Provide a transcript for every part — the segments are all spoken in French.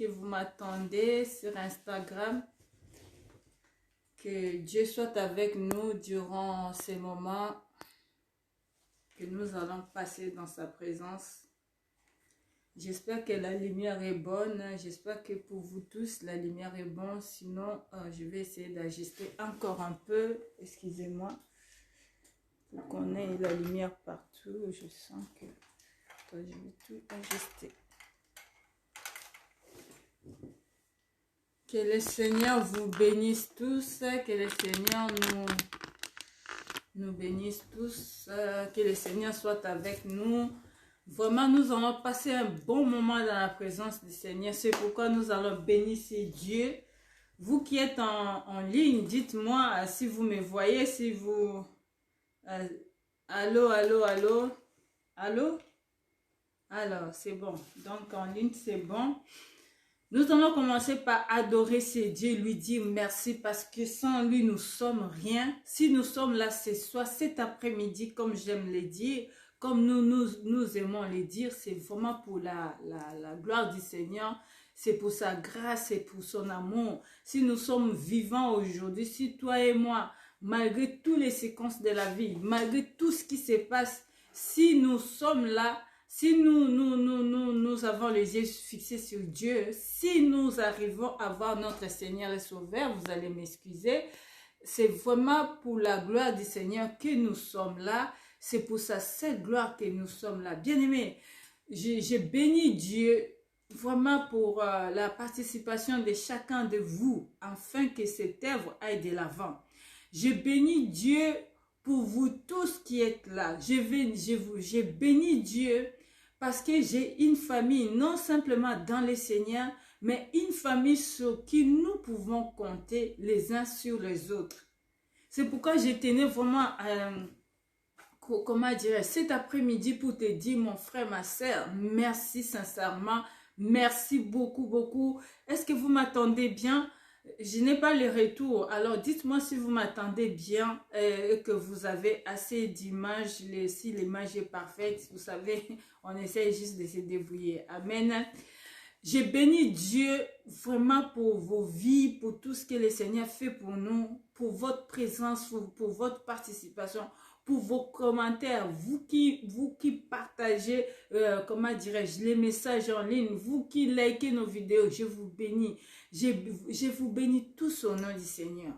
que vous m'attendez sur Instagram. Que Dieu soit avec nous durant ces moments que nous allons passer dans sa présence. J'espère que la lumière est bonne. J'espère que pour vous tous, la lumière est bonne. Sinon, je vais essayer d'ajuster encore un peu. Excusez-moi. Pour qu'on ait la lumière partout. Je sens que je vais tout ajuster. Que le Seigneur vous bénisse tous. Que le Seigneur nous bénisse tous. Que le Seigneur soit avec nous. Vraiment, nous allons passer un bon moment dans la présence du Seigneur. C'est pourquoi nous allons bénir Dieu. Vous qui êtes en ligne, dites-moi si vous me voyez, si vous... allô, allô, allô, allô? Alors, c'est bon. Donc, en ligne, c'est bon. Nous allons commencer par adorer ce Dieu, lui dire merci parce que sans lui, nous sommes rien. Si nous sommes là ce soir, cet après-midi, comme j'aime le dire, comme nous aimons le dire, c'est vraiment pour la gloire du Seigneur, c'est pour sa grâce, c'est pour son amour. Si nous sommes vivants aujourd'hui, si toi et moi, malgré toutes les séquences de la vie, malgré tout ce qui se passe, si nous sommes là, si nous avons les yeux fixés sur Dieu, si nous arrivons à voir notre Seigneur le Sauveur, vous allez m'excuser, c'est vraiment pour la gloire du Seigneur que nous sommes là. C'est pour sa seule gloire que nous sommes là. Bien-aimés, j'ai béni Dieu vraiment pour la participation de chacun de vous, afin que cette œuvre aille de l'avant. J'ai béni Dieu pour vous tous qui êtes là. J'ai béni Dieu parce que j'ai une famille, non simplement dans le Seigneur, mais une famille sur qui nous pouvons compter les uns sur les autres. C'est pourquoi je tenais vraiment comment dire, cet après-midi pour te dire, mon frère, ma soeur, merci sincèrement, merci beaucoup, beaucoup. Est-ce que vous m'attendez bien? Je n'ai pas le retour, alors dites-moi si vous m'attendez bien et que vous avez assez d'images, si l'image est parfaite, vous savez, on essaie juste de se débrouiller. Amen. J'ai béni Dieu vraiment pour vos vies, pour tout ce que le Seigneur fait pour nous, pour votre présence, pour votre participation, pour vos commentaires, vous qui partagez, comment dirais-je, les messages en ligne, vous qui likez nos vidéos, je vous bénis. Je vous bénis tous au nom du Seigneur.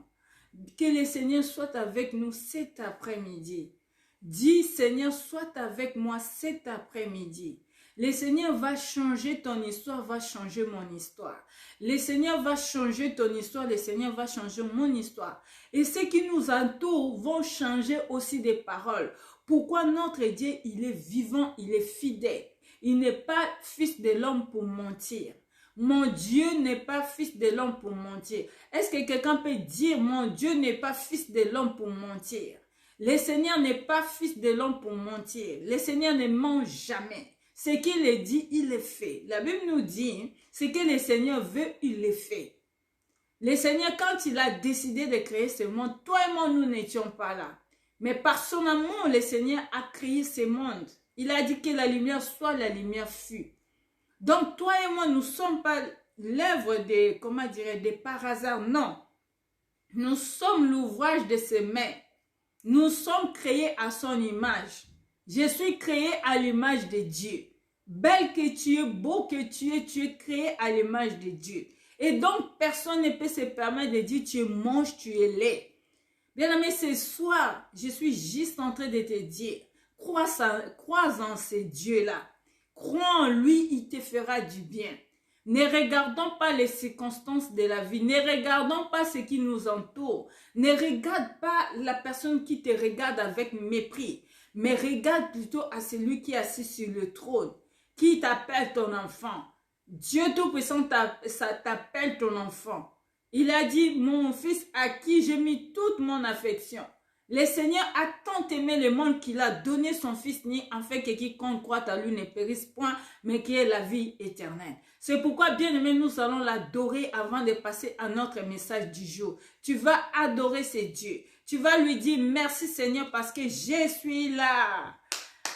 Que le Seigneur soit avec nous cet après-midi. Dis, Seigneur, sois avec moi cet après-midi. Le Seigneur va changer ton histoire, va changer mon histoire. Le Seigneur va changer ton histoire, le Seigneur va changer mon histoire. Et ceux qui nous entourent vont changer aussi des paroles. Pourquoi notre Dieu, il est vivant, il est fidèle. Il n'est pas fils de l'homme pour mentir. Mon Dieu n'est pas fils de l'homme pour mentir. Est-ce que quelqu'un peut dire, mon Dieu n'est pas fils de l'homme pour mentir? Le Seigneur n'est pas fils de l'homme pour mentir. Le Seigneur ne ment jamais. Ce qu'il est dit, il est fait. La Bible nous dit, ce que le Seigneur veut, il le fait. Le Seigneur, quand il a décidé de créer ce monde, toi et moi, nous n'étions pas là. Mais par son amour, le Seigneur a créé ce monde. Il a dit que la lumière soit, la lumière fut. Donc, toi et moi, nous ne sommes pas l'œuvre de, comment dirais, de par hasard, non. Nous sommes l'ouvrage de ses mains. Nous sommes créés à son image. Je suis créé à l'image de Dieu. Belle que tu es, beau que tu es créé à l'image de Dieu. Et donc, personne ne peut se permettre de dire tu es moche, tu es laid. Bien aimé, ce soir, je suis juste en train de te dire, crois en ce Dieu-là. Crois en lui, il te fera du bien. Ne regardons pas les circonstances de la vie. Ne regardons pas ce qui nous entoure. Ne regarde pas la personne qui te regarde avec mépris. Mais regarde plutôt à celui qui est assis sur le trône, qui t'appelle ton enfant. Dieu Tout-Puissant t'appelle ton enfant. Il a dit, mon fils à qui j'ai mis toute mon affection. Le Seigneur a tant aimé le monde qu'il a donné son fils né afin que quiconque croit à lui ne périsse point, mais qu'il ait la vie éternelle. C'est pourquoi, bien aimé, nous allons l'adorer avant de passer à notre message du jour. Tu vas adorer ce Dieu. Tu vas lui dire merci Seigneur parce que je suis là.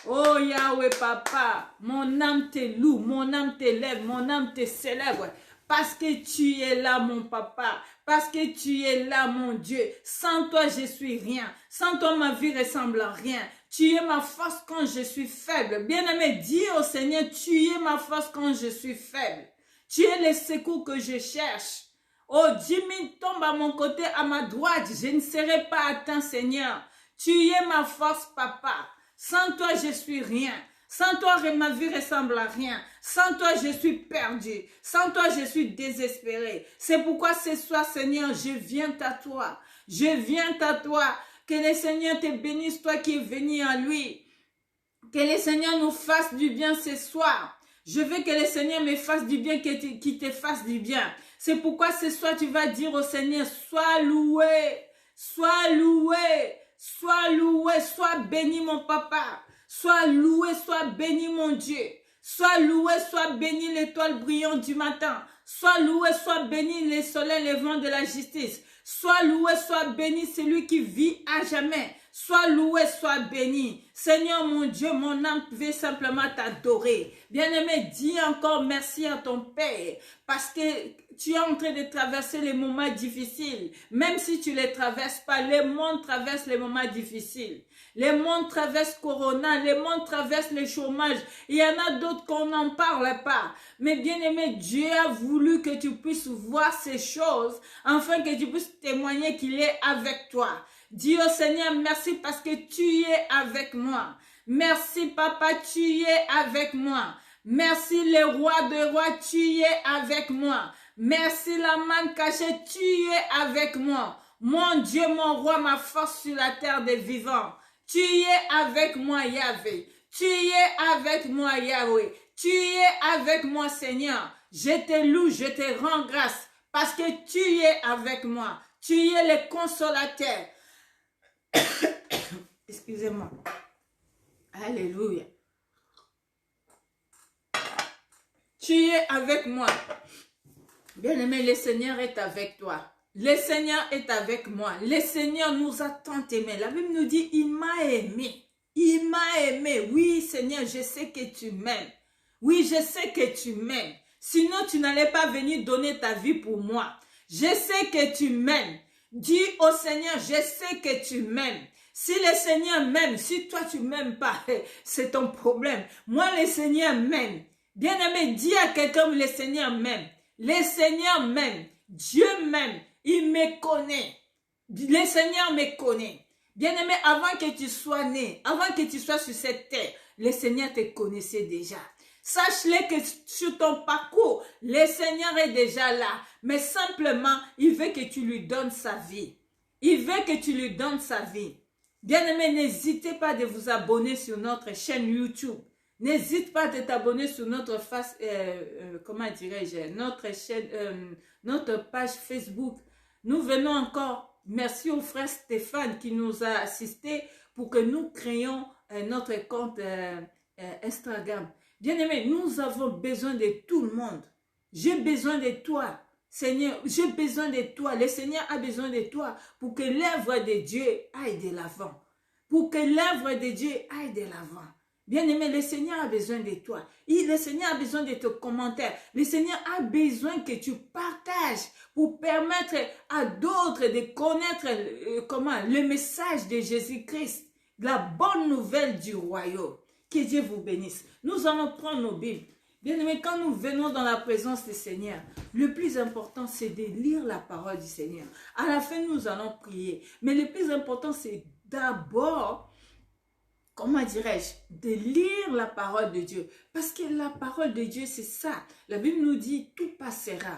Oh Yahweh Papa, mon âme te loue, mon âme te lève, mon âme te célèbre. parce que tu es là, mon papa, parce que tu es là, mon Dieu. Sans toi, je suis rien. Sans toi, ma vie ressemble à rien. Tu es ma force quand je suis faible. Bien-aimé, dis au Seigneur, tu es ma force quand je suis faible. Tu es le secours que je cherche. Oh, 10 000 tombent à mon côté, à ma droite. Je ne serai pas atteint, Seigneur. Tu es ma force, papa. Sans toi, je suis rien. Sans toi, ma vie ressemble à rien. Sans toi, je suis perdu. Sans toi, je suis désespéré. C'est pourquoi ce soir, Seigneur, je viens à toi. Je viens à toi. Que le Seigneur te bénisse, toi qui es venu à lui. Que le Seigneur nous fasse du bien ce soir. Je veux que le Seigneur me fasse du bien, qu'il te fasse du bien. C'est pourquoi ce soir, tu vas dire au Seigneur, sois loué, sois loué, sois loué, sois béni mon papa. Sois loué, sois béni mon Dieu. Sois loué, sois béni l'étoile brillante du matin. Sois loué, sois béni le soleil levant de la justice. Sois loué, sois béni celui qui vit à jamais. Sois loué, sois béni. Seigneur mon Dieu, mon âme veut simplement t'adorer. Bien-aimé, dis encore merci à ton Père parce que tu es en train de traverser les moments difficiles. Même si tu ne les traverses pas, le monde traverse les moments difficiles. Les mondes traversent Corona, les mondes traversent le chômage. Il y en a d'autres qu'on n'en parle pas. Mais bien aimé, Dieu a voulu que tu puisses voir ces choses, afin que tu puisses témoigner qu'il est avec toi. Dis au Seigneur, merci parce que tu es avec moi. Merci papa, tu es avec moi. Merci le roi de rois, tu es avec moi. Merci la main cachée, tu es avec moi. Mon Dieu, mon roi, ma force sur la terre des vivants. Tu es avec moi, Yahvé. Tu es avec moi, Yahweh. Tu es avec moi, Seigneur. Je te loue, je te rends grâce parce que tu es avec moi. Tu es le consolateur. Excusez-moi. Alléluia. Tu es avec moi. Bien-aimé, le Seigneur est avec toi. Le Seigneur est avec moi. Le Seigneur nous a tant aimés. La Bible nous dit, il m'a aimé. Il m'a aimé. Oui, Seigneur, je sais que tu m'aimes. Oui, je sais que tu m'aimes. Sinon, tu n'allais pas venir donner ta vie pour moi. Je sais que tu m'aimes. Dis au Seigneur, je sais que tu m'aimes. Si le Seigneur m'aime, si toi tu m'aimes pas, c'est ton problème. Moi, le Seigneur m'aime. Bien-aimé, dis à quelqu'un, le Seigneur m'aime. Le Seigneur m'aime. Dieu m'aime. Il me connaît. Le Seigneur me connaît. Bien-aimé, avant que tu sois né, avant que tu sois sur cette terre, le Seigneur te connaissait déjà. Sache-le que sur ton parcours, le Seigneur est déjà là. Mais simplement, il veut que tu lui donnes sa vie. Il veut que tu lui donnes sa vie. Bien-aimé, n'hésitez pas de vous abonner sur notre chaîne YouTube. N'hésite pas de t'abonner sur notre comment dirais-je, notre chaîne, notre page Facebook. Nous venons encore, merci au frère Stéphane qui nous a assistés pour que nous créions notre compte Instagram. Bien-aimé, nous avons besoin de tout le monde. J'ai besoin de toi, Seigneur. J'ai besoin de toi. Le Seigneur a besoin de toi pour que l'œuvre de Dieu aille de l'avant. Pour que l'œuvre de Dieu aille de l'avant. Bien-aimé, le Seigneur a besoin de toi. Le Seigneur a besoin de tes commentaires. Le Seigneur a besoin que tu partages pour permettre à d'autres de connaître le message de Jésus-Christ, la bonne nouvelle du royaume. Que Dieu vous bénisse. Nous allons prendre nos Bibles. Bien-aimé, quand nous venons dans la présence du Seigneur, le plus important, c'est de lire la parole du Seigneur. À la fin, nous allons prier. Mais le plus important, c'est d'abord, comment dirais-je, de lire la parole de Dieu. Parce que la parole de Dieu, c'est ça. La Bible nous dit, tout passera.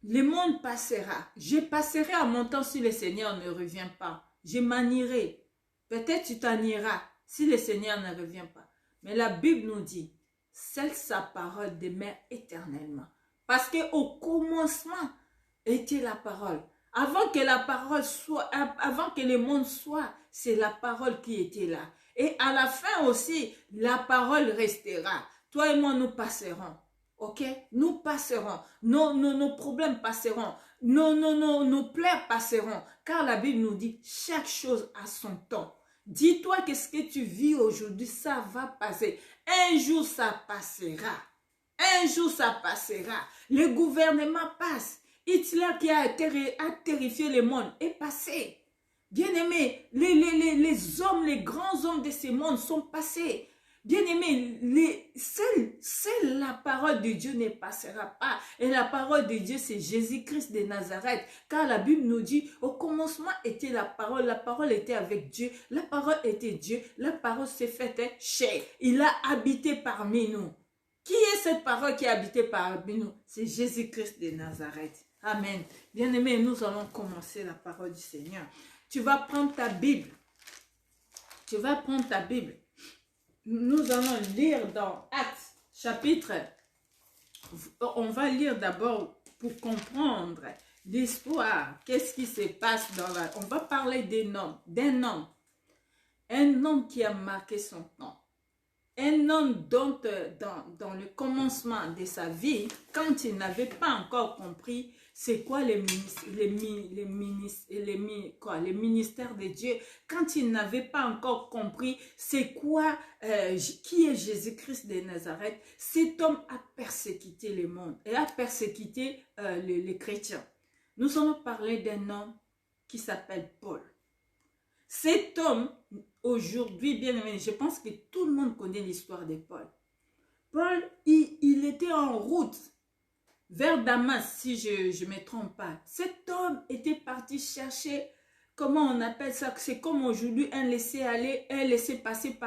Le monde passera. Je passerai à mon temps si le Seigneur ne revient pas. Je m'en irai. Peut-être tu t'en iras si le Seigneur ne revient pas. Mais la Bible nous dit, seule sa parole demeure éternellement. Parce qu'au commencement était la parole. Avant que la parole soit, avant que le monde soit, c'est la parole qui était là. Et à la fin aussi, la parole restera. Toi et moi, nous passerons. Ok? Nous passerons. Nos problèmes passeront. Nos plaies passeront. Car la Bible nous dit, chaque chose a son temps. Dis-toi que ce que tu vis aujourd'hui, ça va passer. Un jour, ça passera. Un jour, ça passera. Le gouvernement passe. Hitler qui a terrifié le monde est passé. Bien-aimés, les hommes, les grands hommes de ce monde sont passés. Bien-aimés, seule la parole de Dieu ne passera pas. Et la parole de Dieu, c'est Jésus-Christ de Nazareth. Car la Bible nous dit, au commencement était la parole était avec Dieu, la parole était Dieu, la parole s'est faite chair. Il a habité parmi nous. Qui est cette parole qui a habité parmi nous? C'est Jésus-Christ de Nazareth. Amen. Bien-aimés, nous allons commencer la parole du Seigneur. Tu vas prendre ta Bible. Tu vas prendre ta Bible. Nous allons lire dans Actes, chapitre. On va lire d'abord pour comprendre l'histoire. Qu'est-ce qui se passe dans la... On va parler d'un homme. Un homme qui a marqué son temps. Un homme dont, dans le commencement de sa vie, quand il n'avait pas encore compris c'est quoi les ministères de Dieu, quand il n'avait pas encore compris c'est quoi, qui est Jésus-Christ de Nazareth, cet homme a persécuté le monde et a persécuté les chrétiens. Nous allons parler d'un homme qui s'appelle Paul. Cet homme, aujourd'hui, bien aimé, je pense que tout le monde connaît l'histoire de Paul. Paul, il était en route vers Damas, si je ne me trompe pas. Cet homme était parti chercher, comment on appelle ça? C'est comme aujourd'hui un laisser-passer,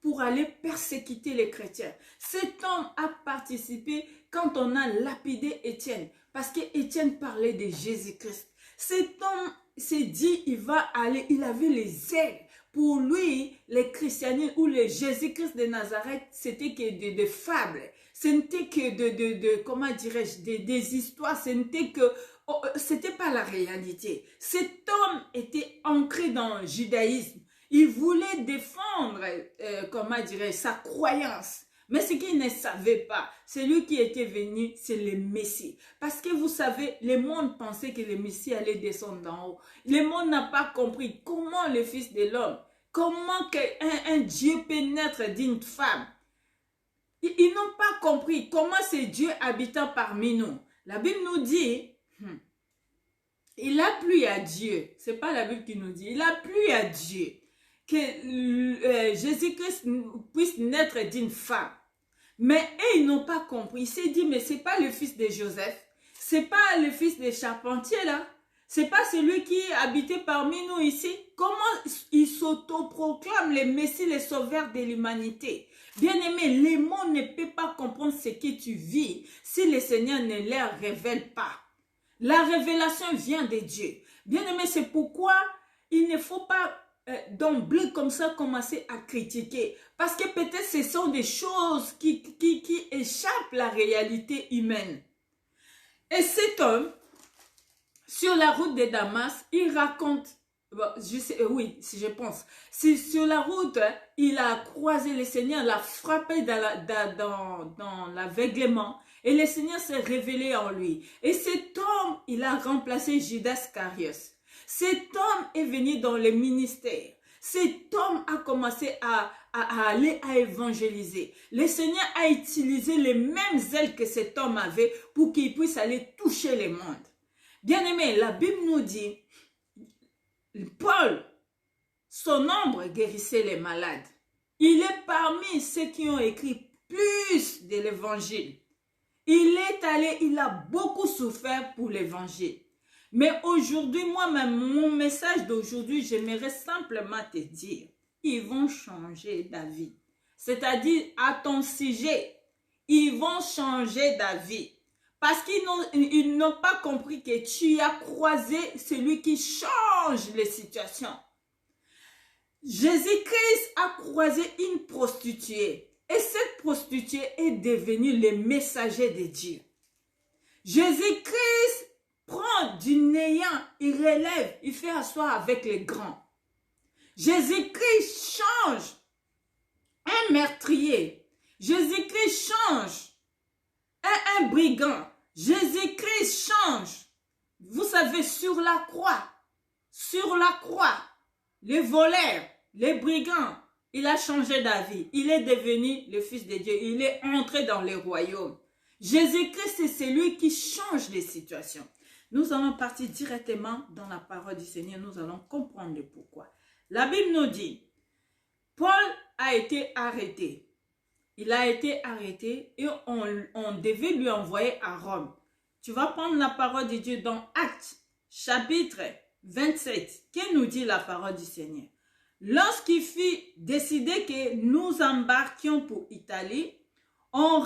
pour aller persécuter les chrétiens. Cet homme a participé quand on a lapidé Étienne, parce que Étienne parlait de Jésus-Christ. Cet homme s'est dit, il va aller, il avait les ailes. Pour lui, les christianisme ou le Jésus-Christ de Nazareth, c'était que des fables. Ce n'était que comment dirais-je, des histoires. Ce n'était que, c'était pas la réalité. Cet homme était ancré dans le judaïsme. Il voulait défendre, comment dirais-je, sa croyance. Mais ce qu'il ne savait pas, c'est lui qui était venu, c'est le Messie. Parce que vous savez, le monde pensait que le Messie allait descendre d'en haut. Le monde n'a pas compris comment le Fils de l'homme, comment un Dieu peut naître d'une femme. Ils n'ont pas compris comment c'est Dieu habitant parmi nous. La Bible nous dit, il a plu à Dieu. Ce n'est pas la Bible qui nous dit, il a plu à Dieu que Jésus-Christ puisse naître d'une femme. Mais eux, ils n'ont pas compris. Il s'est dit, mais ce n'est pas le fils de Joseph. Ce n'est pas le fils des charpentiers là. Ce n'est pas celui qui habitait parmi nous ici. Comment il s'autoproclame le Messie, le sauveur de l'humanité? Bien-aimé, le monde ne peut pas comprendre ce que tu vis si le Seigneur ne leur révèle pas. La révélation vient de Dieu. Bien-aimé, c'est pourquoi il ne faut pas d'emblée comme ça commencer à critiquer. Parce que peut-être ce sont des choses qui échappent à la réalité humaine. Et cet homme, sur la route de Damas, il raconte, oui, si je pense, si sur la route, il a croisé le Seigneur, l'a frappé dans l'aveuglement, et le Seigneur s'est révélé en lui. Et cet homme, il a remplacé Judas Iscariot. Cet homme est venu dans le ministère. Cet homme a commencé à aller à évangéliser. Le Seigneur a utilisé les mêmes ailes que cet homme avait pour qu'il puisse aller toucher le monde. Bien-aimé, la Bible nous dit, Paul, son ombre guérissait les malades. Il est parmi ceux qui ont écrit plus de l'évangile. Il est allé, il a beaucoup souffert pour l'évangile. Mais aujourd'hui, moi-même, mon message d'aujourd'hui, j'aimerais simplement te dire, ils vont changer d'avis. C'est-à-dire, à ton sujet, ils vont changer d'avis. Parce qu'ils n'ont pas compris que tu as croisé celui qui change les situations. Jésus-Christ a croisé une prostituée. Et cette prostituée est devenue le messager de Dieu. Jésus-Christ prend du néant, il relève, il fait asseoir avec les grands. Jésus-Christ change un meurtrier. Jésus-Christ change un brigand. Jésus-Christ change. Vous savez, sur la croix, les voleurs, les brigands, Il a changé d'avis. Il est devenu le Fils de Dieu. Il est entré dans le royaume. Jésus-Christ, c'est celui qui change les situations. Nous allons partir directement dans la parole du Seigneur. Nous allons comprendre le pourquoi. La Bible nous dit, Paul a été arrêté. Il a été arrêté et on devait lui envoyer à Rome. Tu vas prendre la parole de Dieu dans Actes, chapitre 27. Que nous dit la parole du Seigneur? Lorsqu'il fut décidé que nous embarquions pour Italie, on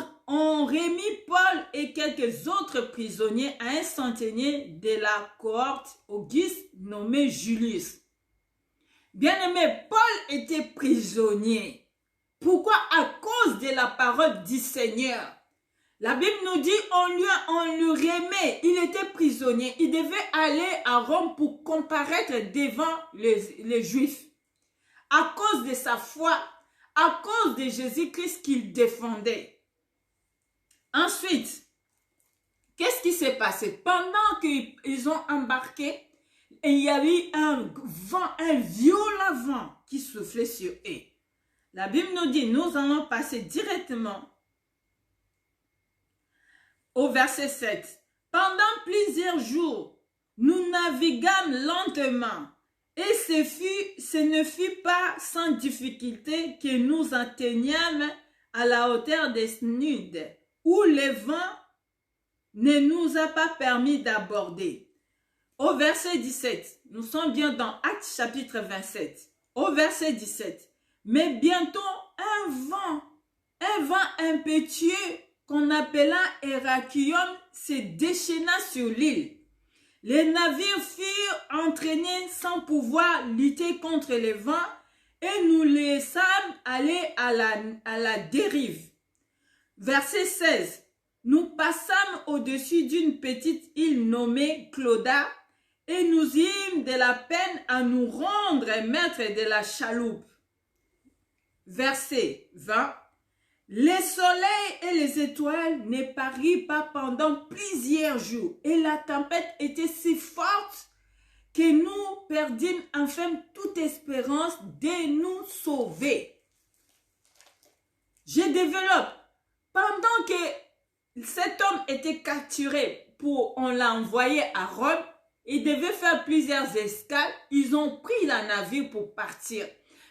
remit Paul et quelques autres prisonniers à un centenier de la cohorte Auguste nommé Julius. Bien-aimé, Paul était prisonnier. Pourquoi? À cause de la parole du Seigneur. La Bible nous dit on lui remet, il était prisonnier, il devait aller à Rome pour comparaître devant les Juifs. À cause de sa foi, à cause de Jésus-Christ qu'il défendait. Ensuite, qu'est-ce qui s'est passé? Pendant qu'ils ont embarqué, il y a eu un violent vent qui soufflait sur eux. La Bible nous dit, nous allons passer directement au verset 7. Pendant plusieurs jours, nous naviguâmes lentement. Et ce ne fut pas sans difficulté que nous atteignâmes à la hauteur des Snudes, où le vent ne nous a pas permis d'aborder. Au verset 17, nous sommes bien dans Actes chapitre 27. Au verset 17, mais bientôt un vent impétueux qu'on appela Héraclion se déchaîna sur l'île. Les navires furent entraînés sans pouvoir lutter contre les vents et nous laissâmes aller à la dérive. Verset 16. Nous passâmes au-dessus d'une petite île nommée Clauda et nous eûmes de la peine à nous rendre maîtres de la chaloupe. Verset 20. Les soleils et les étoiles ne parurent pas pendant plusieurs jours et la tempête était si forte que nous perdîmes enfin toute espérance de nous sauver. Je développe. Pendant que cet homme était capturé, on l'a envoyé à Rome, il devait faire plusieurs escales, ils ont pris la navire pour partir.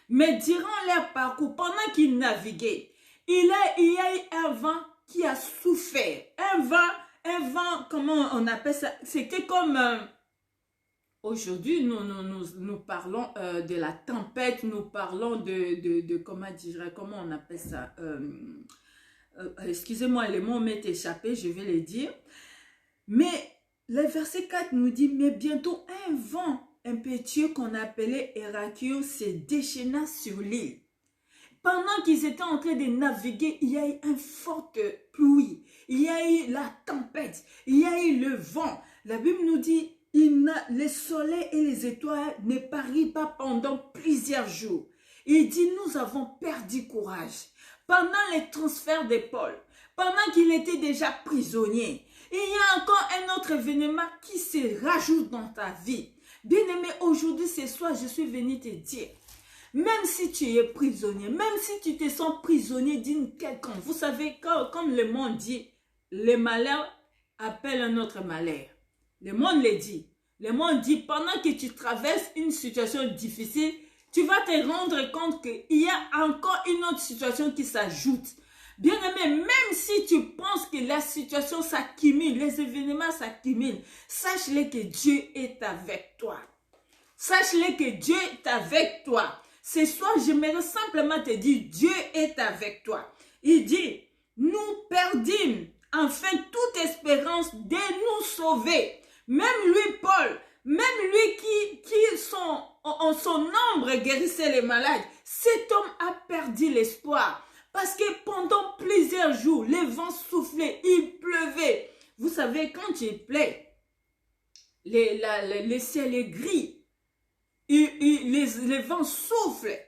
Mais durant leur parcours, pendant qu'ils naviguaient, il y a eu un vent qui a souffert. Un vent, comment on appelle ça? C'était comme, aujourd'hui, nous parlons de la tempête, nous parlons de comment on appelle ça? Excusez-moi, les mots m'est échappé, je vais les dire. Mais le verset 4 nous dit, mais bientôt un vent impétueux qu'on appelait Héraclion se déchaîna sur l'île. Pendant qu'ils étaient en train de naviguer, il y a eu une forte pluie, il y a eu la tempête, il y a eu le vent. La Bible nous dit, les soleils et les étoiles ne parurent pas pendant plusieurs jours. Il dit, nous avons perdu courage. Pendant les transferts de Paul, pendant qu'il était déjà prisonnier, il y a encore un autre événement qui se rajoute dans ta vie. Bien-aimé, aujourd'hui, ce soir, je suis venu te dire, même si tu es prisonnier, même si tu te sens prisonnier d'une quelconque, vous savez, comme le monde dit, le malheur appelle un autre malheur. Le monde le dit. Le monde dit, pendant que tu traverses une situation difficile, tu vas te rendre compte qu'il y a encore une autre situation qui s'ajoute. Bien-aimé, même si tu penses que la situation s'accumule, les événements s'accumulent, sache-le que Dieu est avec toi. Sache-le que Dieu est avec toi. Ce soir, j'aimerais simplement te dire, Dieu est avec toi. Il dit, nous perdîmes enfin toute espérance de nous sauver. Même lui, Paul, même lui qui en son nombre guérissait les malades, cet homme a perdu l'espoir. Parce que pendant plusieurs jours, les vents soufflaient, il pleuvait. Vous savez, quand il pleut, le ciel est gris. Les vents soufflent.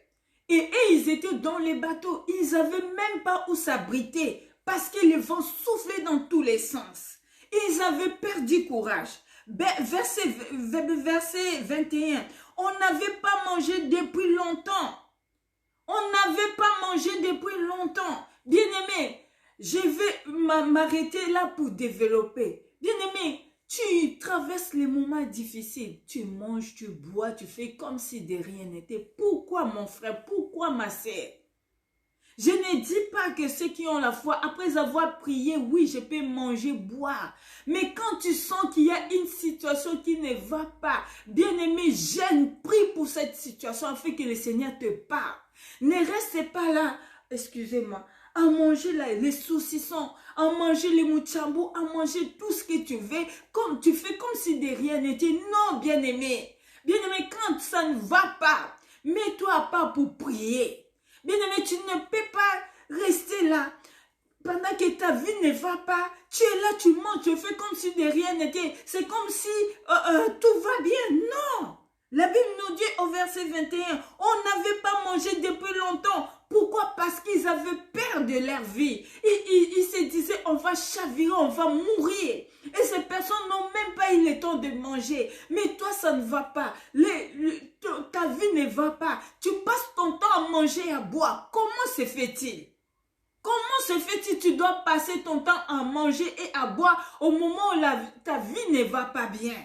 Et ils étaient dans les bateaux. Ils n'avaient même pas où s'abriter. Parce que les vents soufflaient dans tous les sens. Ils avaient perdu courage. Verset 21. On n'avait pas mangé depuis longtemps. On n'avait pas mangé depuis longtemps. Bien-aimé, je vais m'arrêter là pour développer. Bien-aimé, tu traverses les moments difficiles. Tu manges, tu bois, tu fais comme si de rien n'était. Pourquoi mon frère? Pourquoi ma sœur? Je ne dis pas que ceux qui ont la foi, après avoir prié, oui, je peux manger, boire. Mais quand tu sens qu'il y a une situation qui ne va pas, bien-aimé, jeûne, prie pour cette situation afin que le Seigneur te parle. Ne reste pas là, excusez-moi, à manger là, les saucissons, à manger les mouchambos, à manger tout ce que tu veux, comme tu fais comme si de rien n'était. Non, bien-aimé. Bien-aimé, quand ça ne va pas, mets-toi à part pour prier. Bien-aimé, tu ne peux pas rester là. Pendant que ta vie ne va pas, tu es là, tu manges, tu fais comme si de rien n'était. C'est comme si tout va bien. Non. La Bible nous dit au verset 21, on n'avait pas mangé depuis longtemps. Pourquoi? Parce qu'ils avaient peur de leur vie. Ils se disaient, on va chavirer, on va mourir. Et ces personnes n'ont même pas eu le temps de manger. Mais toi, ça ne va pas. Ta vie ne va pas. Tu passes ton temps à manger et à boire. Comment se fait-il? Comment se fait-il? Tu dois passer ton temps à manger et à boire au moment où ta vie ne va pas bien.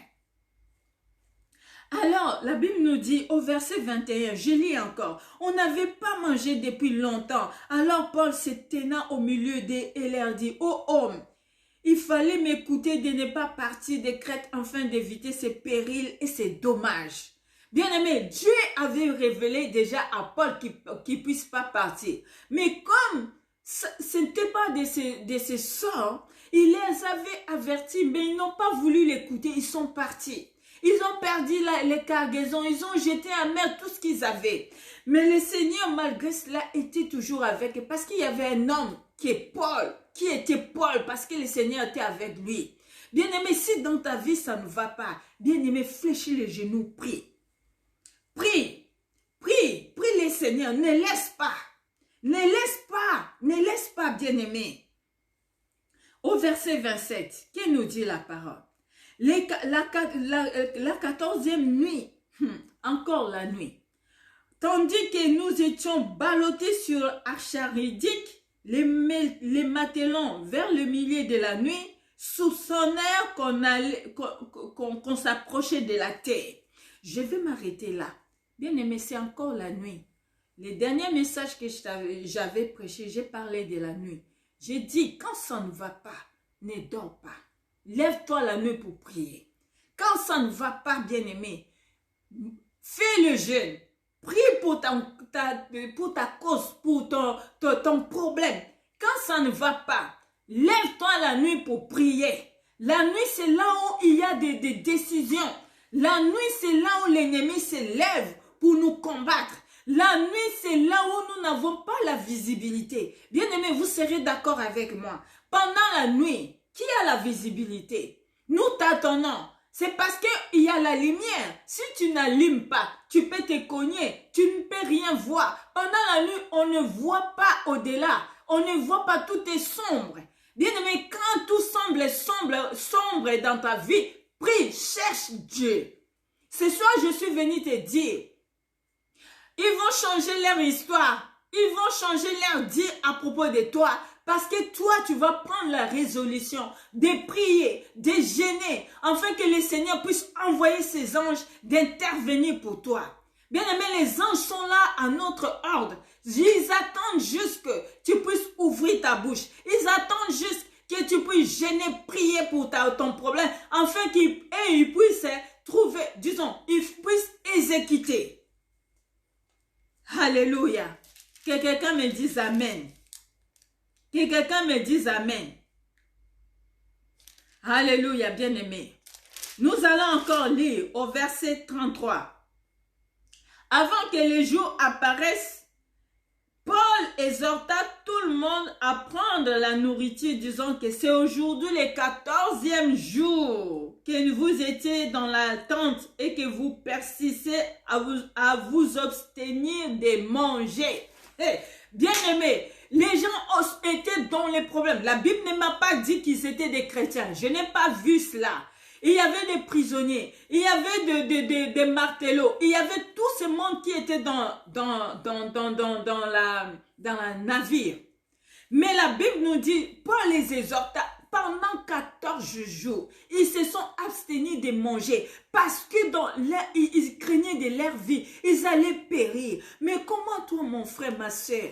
Alors, la Bible nous dit au verset 21, je lis encore, on n'avait pas mangé depuis longtemps. Alors Paul se tenant au milieu d'eux et leur dit, ô homme, il fallait m'écouter de ne pas partir de Crète afin d'éviter ces périls et ces dommages. Bien-aimé, Dieu avait révélé déjà à Paul qu'il ne puisse pas partir. Mais comme ce n'était pas de ses sorts, il les avait avertis, mais ils n'ont pas voulu l'écouter, ils sont partis. Ils ont perdu les cargaisons, ils ont jeté à mer tout ce qu'ils avaient. Mais le Seigneur, malgré cela, était toujours avec eux. Parce qu'il y avait un homme qui était Paul, parce que le Seigneur était avec lui. Bien-aimé, si dans ta vie ça ne va pas, bien-aimé, fléchis les genoux, prie. Prie le Seigneur, ne laisse pas, bien-aimé. Au verset 27, que nous dit la parole? La 14e nuit, encore la nuit, tandis que nous étions ballottés sur Acharidique, les matelots vers le milieu de la nuit, soupçonnèrent qu'on s'approchait de la terre. Je vais m'arrêter là. Bien aimé, c'est encore la nuit. Les derniers messages que j'avais prêchés, j'ai parlé de la nuit. J'ai dit, quand ça ne va pas, ne dors pas. Lève-toi la nuit pour prier. Quand ça ne va pas, bien-aimé, fais le jeûne. Prie pour ta cause, pour ton problème. Quand ça ne va pas, lève-toi la nuit pour prier. La nuit, c'est là où il y a des décisions. La nuit, c'est là où l'ennemi se lève pour nous combattre. La nuit, c'est là où nous n'avons pas la visibilité. Bien-aimé, vous serez d'accord avec moi. Pendant la nuit, qui a la visibilité? Nous tâtonnons. C'est parce qu'il y a la lumière. Si tu n'allumes pas, tu peux te cogner. Tu ne peux rien voir. Pendant la nuit, on ne voit pas au-delà. On ne voit pas, tout est sombre. Bien-aimé, quand tout semble sombre dans ta vie, prie, cherche Dieu. Ce soir, je suis venu te dire, ils vont changer leur histoire. Ils vont changer leur dire à propos de toi. Parce que toi, tu vas prendre la résolution de prier, de jeûner, afin que le Seigneur puisse envoyer ses anges d'intervenir pour toi. Bien aimé, les anges sont là à notre ordre. Ils attendent juste que tu puisses ouvrir ta bouche. Ils attendent juste que tu puisses jeûner, prier pour ton problème, afin qu'ils puissent trouver, disons, ils puissent exécuter. Alléluia. Que quelqu'un me dise Amen. Que quelqu'un me dise Amen. Alléluia, bien-aimé. Nous allons encore lire au verset 33. Avant que les jours apparaissent, Paul exhorta tout le monde à prendre la nourriture, disant que c'est aujourd'hui le 14e jour que vous étiez dans la tente et que vous persistez à vous abstenir de manger. Hey, bien-aimé, les gens étaient dans les problèmes. La Bible ne m'a pas dit qu'ils étaient des chrétiens. Je n'ai pas vu cela. Il y avait des prisonniers, il y avait des martelots, il y avait tout ce monde qui était dans la navire. Mais la Bible nous dit, Paul les exhorta, pendant 14 jours, ils se sont abstenus de manger parce que ils craignaient de leur vie, ils allaient périr. Mais comment toi, mon frère, ma soeur,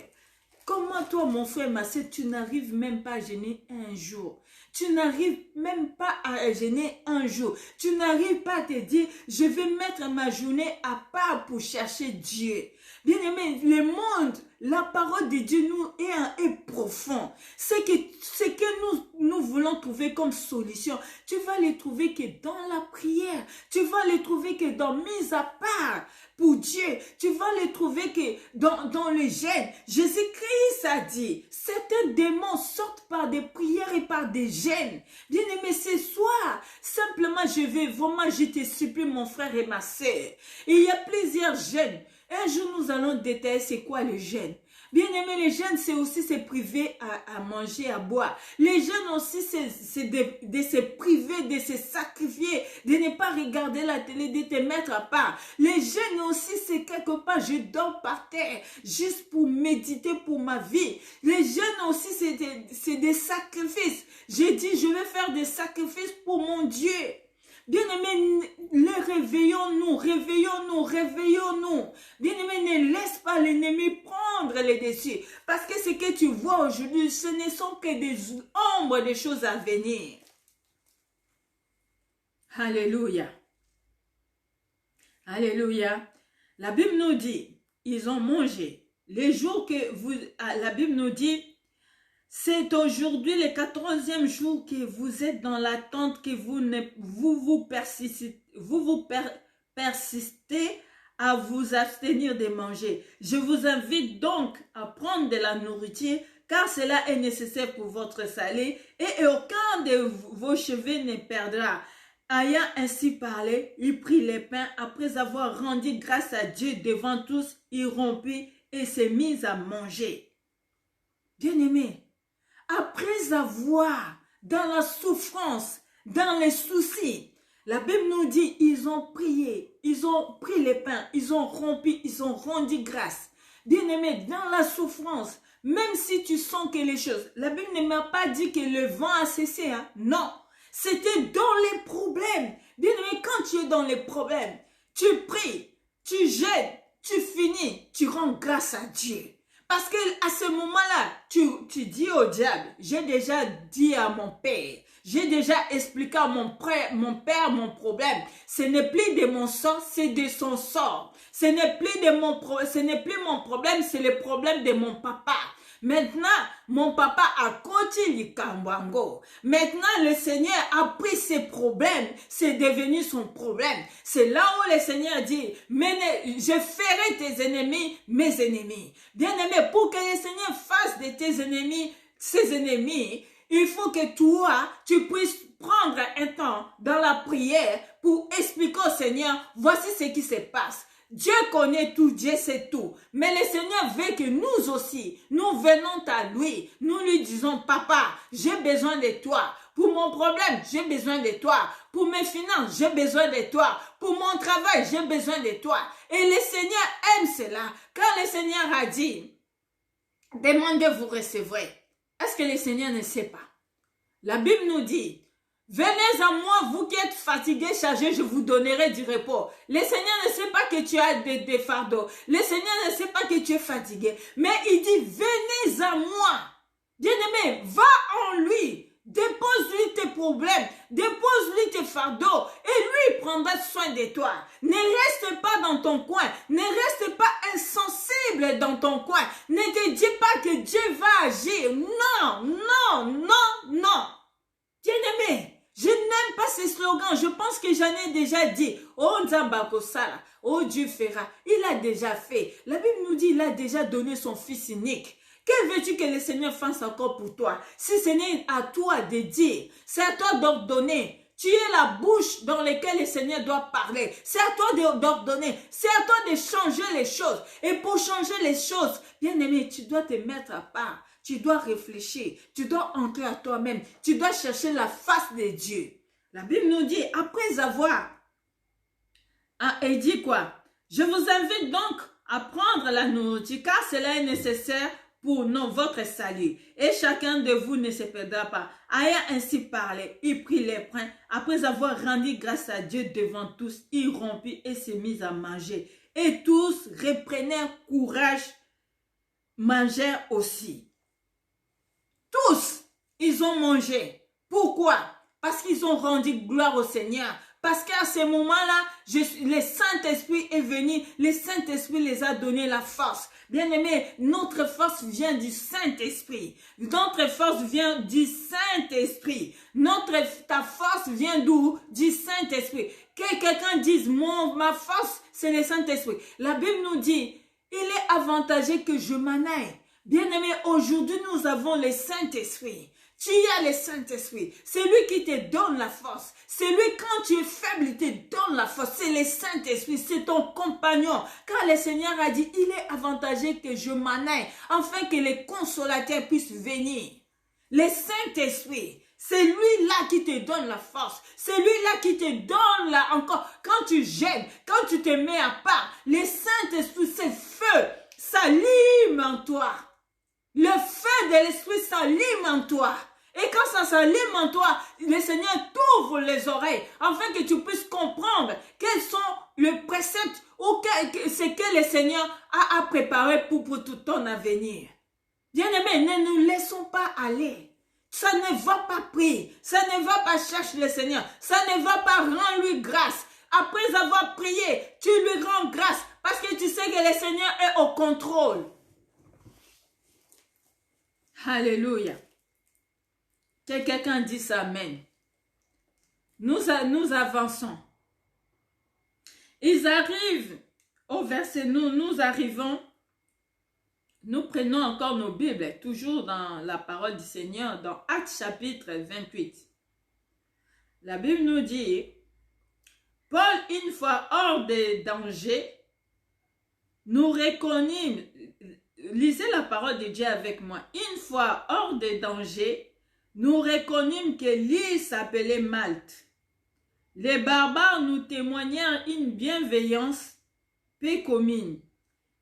comment toi, mon frère, ma soeur, tu n'arrives même pas à jeûner un jour? Tu n'arrives même pas à jeûner un jour. Tu n'arrives pas à te dire, je vais mettre ma journée à part pour chercher Dieu. Bien aimé, le monde, la parole de Dieu nous est profond. Ce que nous voulons trouver comme solution, tu vas les trouver que dans la prière. Tu vas les trouver que dans mise à part pour Dieu. Tu vas les trouver que dans le jeûne. Jésus-Christ a dit, certains démons sortent par des prières et par des jeûnes. Bien aimé, ce soir, simplement je te supplie, mon frère et ma sœur. Il y a plusieurs jeûnes. Un jour, nous allons détailler c'est quoi le jeûne. Bien aimé, le jeûne, c'est aussi se priver à manger, à boire. Les jeûnes aussi, c'est de se priver, de se sacrifier, de ne pas regarder la télé, de te mettre à part. Les jeûnes aussi, c'est quelque part, je dors par terre, juste pour méditer pour ma vie. Les jeûnes aussi, c'est des sacrifices. J'ai dit, je vais faire des sacrifices pour mon Dieu. Bien-aimés, réveillons-nous. Bien-aimés, ne laisse pas l'ennemi prendre les dessus. Parce que ce que tu vois aujourd'hui, ce ne sont que des ombres des choses à venir. Alléluia. Alléluia. La Bible nous dit, ils ont mangé. Les jours que la Bible nous dit, c'est aujourd'hui le 14e jour que vous êtes dans l'attente, que vous persistez à vous abstenir de manger. Je vous invite donc à prendre de la nourriture, car cela est nécessaire pour votre salut, et aucun de vos cheveux ne perdra. Ayant ainsi parlé, il prit les pains, après avoir rendu grâce à Dieu devant tous, il rompit et s'est mis à manger. Bien-aimés, après avoir, dans la souffrance, dans les soucis, la Bible nous dit, ils ont prié, ils ont pris les pains, ils ont rompu, ils ont rendu grâce. Bien-aimé, dans la souffrance, même si tu sens que les choses, la Bible ne m'a pas dit que le vent a cessé, hein? Non, c'était dans les problèmes. Bien-aimé, quand tu es dans les problèmes, tu pries, tu jeûnes, tu finis, tu rends grâce à Dieu. Parce que à ce moment-là, tu dis au diable, j'ai déjà dit à mon père, j'ai déjà expliqué à mon père mon problème. Ce n'est plus de mon sort, c'est de son sort. Ce n'est plus mon problème, c'est le problème de mon papa. Maintenant, mon papa a continué Kambango. Maintenant, le Seigneur a pris ses problèmes. C'est devenu son problème. C'est là où le Seigneur dit, je ferai tes ennemis mes ennemis. Bien-aimé, pour que le Seigneur fasse de tes ennemis ses ennemis, il faut que toi, tu puisses prendre un temps dans la prière pour expliquer au Seigneur, voici ce qui se passe. Dieu connaît tout, Dieu sait tout. Mais le Seigneur veut que nous aussi, nous venons à lui. Nous lui disons, papa, j'ai besoin de toi. Pour mon problème, j'ai besoin de toi. Pour mes finances, j'ai besoin de toi. Pour mon travail, j'ai besoin de toi. Et le Seigneur aime cela. Quand le Seigneur a dit, demandez, vous recevrez. Est-ce que le Seigneur ne sait pas? La Bible nous dit, venez à moi, vous qui êtes fatigués, chargés, je vous donnerai du repos. Le Seigneur ne sait pas que tu as des fardeaux. Le Seigneur ne sait pas que tu es fatigué. Mais il dit, venez à moi. Bien-aimé, va en lui. Dépose-lui tes problèmes. Dépose-lui tes fardeaux. Et lui, il prendra soin de toi. Ne reste pas dans ton coin. Ne reste pas insensible dans ton coin. Ne te dis pas que Dieu va agir. Non, non, non, non. Bien-aimé, je n'aime pas ces slogans. Je pense que j'en ai déjà dit. Oh Nzambako Sala, oh Dieu fera. Il a déjà fait. La Bible nous dit, il a déjà donné son fils unique. Que veux-tu que le Seigneur fasse encore pour toi? Si ce n'est à toi de dire, c'est à toi d'ordonner. Tu es la bouche dans laquelle le Seigneur doit parler. C'est à toi d'ordonner. C'est à toi de changer les choses. Et pour changer les choses, bien aimé, tu dois te mettre à part. Tu dois réfléchir. Tu dois entrer à toi-même. Tu dois chercher la face de Dieu. La Bible nous dit, après avoir, elle dit quoi? Je vous invite donc à prendre la nourriture, car cela est nécessaire pour votre salut. Et chacun de vous ne se perdra pas. Ayant ainsi parlé, il prit les pains. Après avoir rendu grâce à Dieu devant tous, il rompit et se mit à manger. Et tous reprenèrent courage, mangèrent aussi. Tous, ils ont mangé. Pourquoi? Parce qu'ils ont rendu gloire au Seigneur. Parce qu'à ce moment-là, le Saint-Esprit est venu. Le Saint-Esprit les a donné la force. Bien-aimés, notre force vient du Saint-Esprit. Notre force vient du Saint-Esprit. Ta force vient d'où? Du Saint-Esprit. Que quelqu'un dise, ma force, c'est le Saint-Esprit. La Bible nous dit, il est avantageux que je m'en aille. Bien-aimés, aujourd'hui, nous avons le Saint-Esprit. Tu as le Saint-Esprit. C'est lui qui te donne la force. C'est lui, quand tu es faible, il te donne la force. C'est le Saint-Esprit. C'est ton compagnon. Car le Seigneur a dit, il est avantageux que je m'en aille, afin que les consolateurs puissent venir. Le Saint-Esprit, c'est lui-là qui te donne la force. C'est lui-là qui te donne encore. Quand tu gênes, quand tu te mets à part, le Saint-Esprit, c'est feu. S'allume en toi. Le feu de l'Esprit s'allume en toi. Et quand ça s'allume en toi, le Seigneur t'ouvre les oreilles afin que tu puisses comprendre quels sont les préceptes ou ce que le Seigneur a préparé pour tout ton avenir. Bien-aimés, ne nous laissons pas aller. Ça ne va pas prier. Ça ne va pas chercher le Seigneur. Ça ne va pas rendre lui grâce. Après avoir prié, tu lui rends grâce parce que tu sais que le Seigneur est au contrôle. Alléluia. Que quelqu'un dise Amen. Nous avançons. Ils arrivent au verset, nous arrivons, nous prenons encore nos Bibles, toujours dans la parole du Seigneur, dans Actes chapitre 28. La Bible nous dit, Paul, une fois hors de danger, nous reconnûmes, lisez la parole de Dieu avec moi. Une fois hors de danger, nous reconnûmes que l'île s'appelait Malte. Les barbares nous témoignèrent une bienveillance peu commune.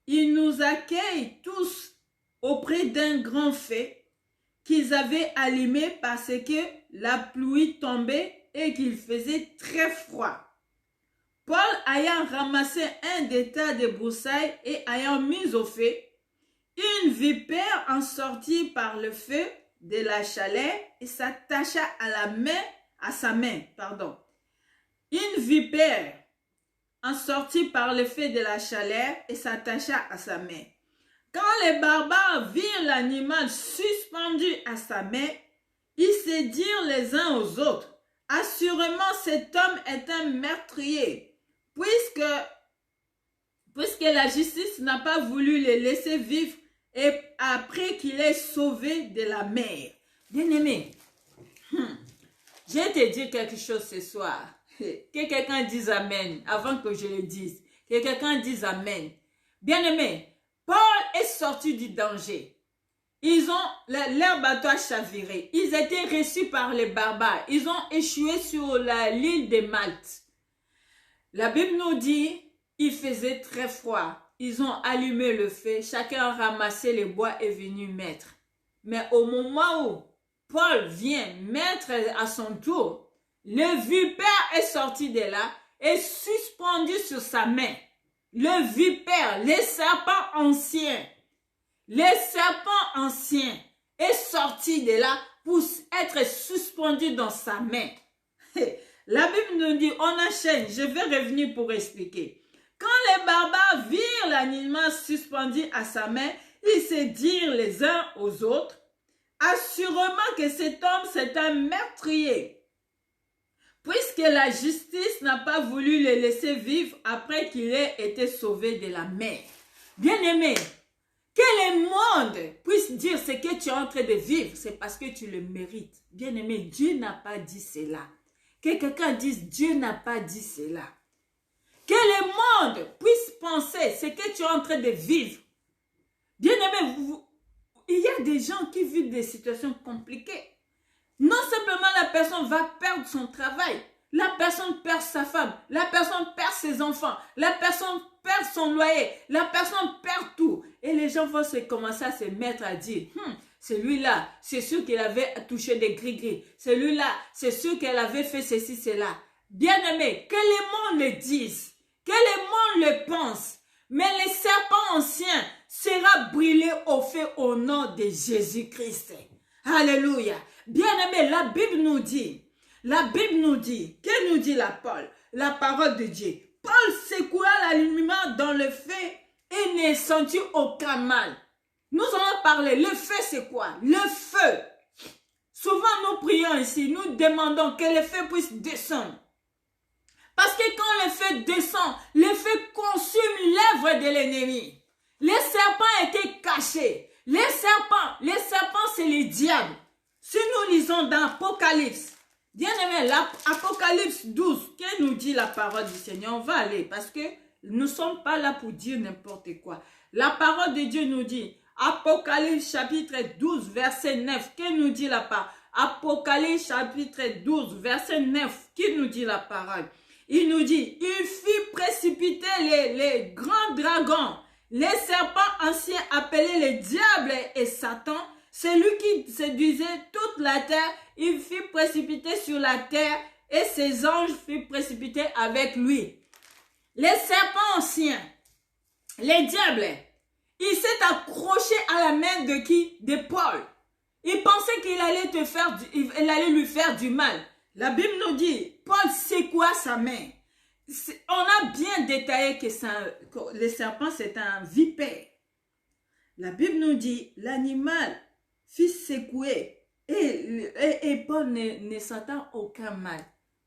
Ils nous accueillent tous auprès d'un grand feu qu'ils avaient allumé parce que la pluie tombait et qu'il faisait très froid. Paul ayant ramassé un des tas de broussailles et ayant mis au feu, une vipère en sortit par le feu de la chaleur et s'attacha à sa main. Une vipère en sortit par le feu de la chaleur et s'attacha à sa main. Quand les barbares virent l'animal suspendu à sa main, ils se dirent les uns aux autres, assurément cet homme est un meurtrier, puisque la justice n'a pas voulu le laisser vivre et après qu'il ait sauvé de la mer. Bien-aimé, je vais te dire quelque chose ce soir. Que quelqu'un dise Amen avant que je le dise. Que quelqu'un dise Amen. Bien-aimé, Paul est sorti du danger. Leur bateau a chaviré. Ils étaient reçus par les barbares. Ils ont échoué sur l'île de Malte. La Bible nous dit, il faisait très froid. Ils ont allumé le feu. Chacun a ramassé les bois et est venu mettre. Mais au moment où Paul vient mettre à son tour, le vipère est sorti de là et suspendu sur sa main. Le vipère, le serpent ancien est sorti de là pour être suspendu dans sa main. La Bible nous dit, on enchaîne, je vais revenir pour expliquer. Quand les barbares virent l'animal suspendu à sa main, ils se dirent les uns aux autres, assurément que cet homme c'est un meurtrier, puisque la justice n'a pas voulu le laisser vivre après qu'il ait été sauvé de la mer. Bien-aimé, que le monde puisse dire ce que tu es en train de vivre, c'est parce que tu le mérites. Bien-aimé, Dieu n'a pas dit cela. Que quelqu'un dise, Dieu n'a pas dit cela. Que le monde puisse penser ce que tu es en train de vivre. Bien-aimé, il y a des gens qui vivent des situations compliquées. Non simplement la personne va perdre son travail, la personne perd sa femme, la personne perd ses enfants, la personne perd son loyer, la personne perd tout. Et les gens vont commencer à se mettre à dire, celui-là, c'est sûr qu'il avait touché des gris-gris. Celui-là, c'est sûr qu'elle avait fait ceci, cela. Bien-aimé, que les mondes le disent, que les mondes le pensent, mais les serpents anciens sera brûlé au feu au nom de Jésus-Christ. Alléluia. Bien-aimé, la Bible nous dit, que nous dit la parole de Dieu. Paul secoua l'aliment dans le feu et ne sentit aucun mal. Nous allons parler, le feu c'est quoi? Le feu. Souvent nous prions ici, nous demandons que le feu puisse descendre. Parce que quand le feu descend, le feu consume l'œuvre de l'ennemi. Les serpents étaient cachés. Les serpents c'est les diables. Si nous lisons dans Apocalypse, bien aimé, Apocalypse 12, que nous dit la parole du Seigneur? On va aller parce que nous ne sommes pas là pour dire n'importe quoi. La parole de Dieu nous dit, Apocalypse chapitre 12, verset 9, que nous dit la parole? Apocalypse chapitre 12, verset 9, qui nous dit la parole? Il nous dit, il fit précipiter les grands dragons, les serpents anciens appelés les diables et Satan, celui qui séduisait toute la terre, il fit précipiter sur la terre et ses anges furent précipités avec lui. Les serpents anciens, les diables, il s'est accroché à la main de qui? De Paul. Il pensait qu'il allait lui faire du mal. La Bible nous dit, Paul secoua sa main. On a bien détaillé que le serpent c'est un vipère. La Bible nous dit, l'animal fit secouer et Paul ne s'attend aucun mal.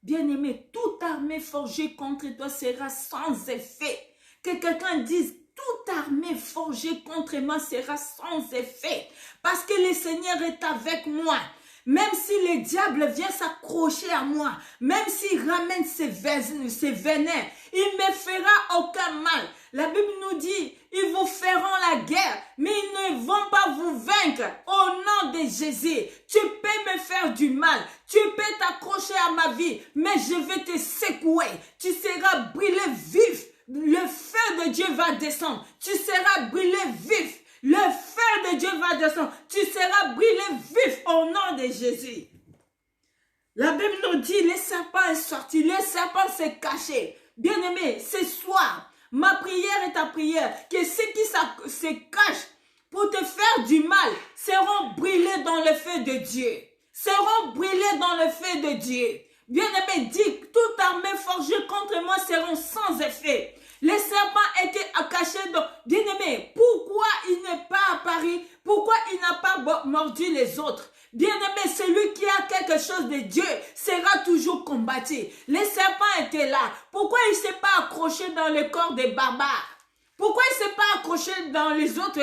Bien-aimé, toute armée forgée contre toi sera sans effet. Que quelqu'un dise, toute armée forgée contre moi sera sans effet. Parce que le Seigneur est avec moi. Même si le diable vient s'accrocher à moi, même s'il ramène ses venins, il ne me fera aucun mal. La Bible nous dit, ils vous feront la guerre, mais ils ne vont pas vous vaincre. Au nom de Jésus, tu peux me faire du mal, tu peux t'accrocher à ma vie, mais je vais te secouer. Tu seras brûlé vif. Le feu de Dieu va descendre. Tu seras brûlé vif. Le feu de Dieu va descendre. Tu seras brûlé vif au nom de Jésus. La Bible nous dit, le serpent est sorti, le serpent s'est caché. Bien-aimé, ce soir, ma prière est ta prière, que ceux qui se cachent pour te faire du mal seront brûlés dans le feu de Dieu. Seront brûlés dans le feu de Dieu. Bien-aimé, dis, toute armée forgée contre moi seront sans effet. Les serpents étaient cachés dans... Bien-aimé, pourquoi il n'est pas apparu? Pourquoi il n'a pas mordu les autres? Bien-aimé, celui qui a quelque chose de Dieu sera toujours combattu. Les serpents étaient là. Pourquoi il ne s'est pas accroché dans le corps des barbares? Pourquoi il ne s'est pas accroché dans les autres?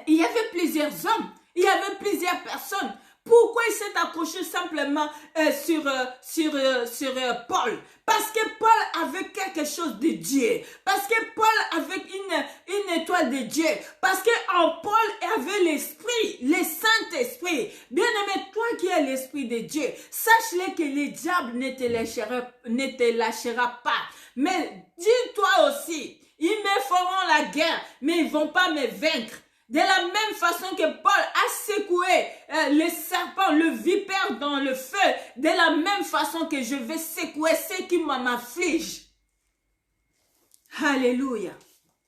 Il y avait plusieurs hommes. Il y avait plusieurs personnes. Pourquoi il s'est accroché simplement sur Paul? Parce que Paul avait quelque chose de Dieu. Parce que Paul avait une étoile de Dieu. Parce qu'en Paul avait l'esprit, le Saint-Esprit. Bien-aimé, toi qui es l'esprit de Dieu, sache-le que le diable ne te lâchera pas. Mais dis-toi aussi, ils me feront la guerre, mais ils ne vont pas me vaincre. De la même façon que Paul a secoué le serpent, le vipère dans le feu, de la même façon que je vais secouer ceux qui m'affligent. Alléluia.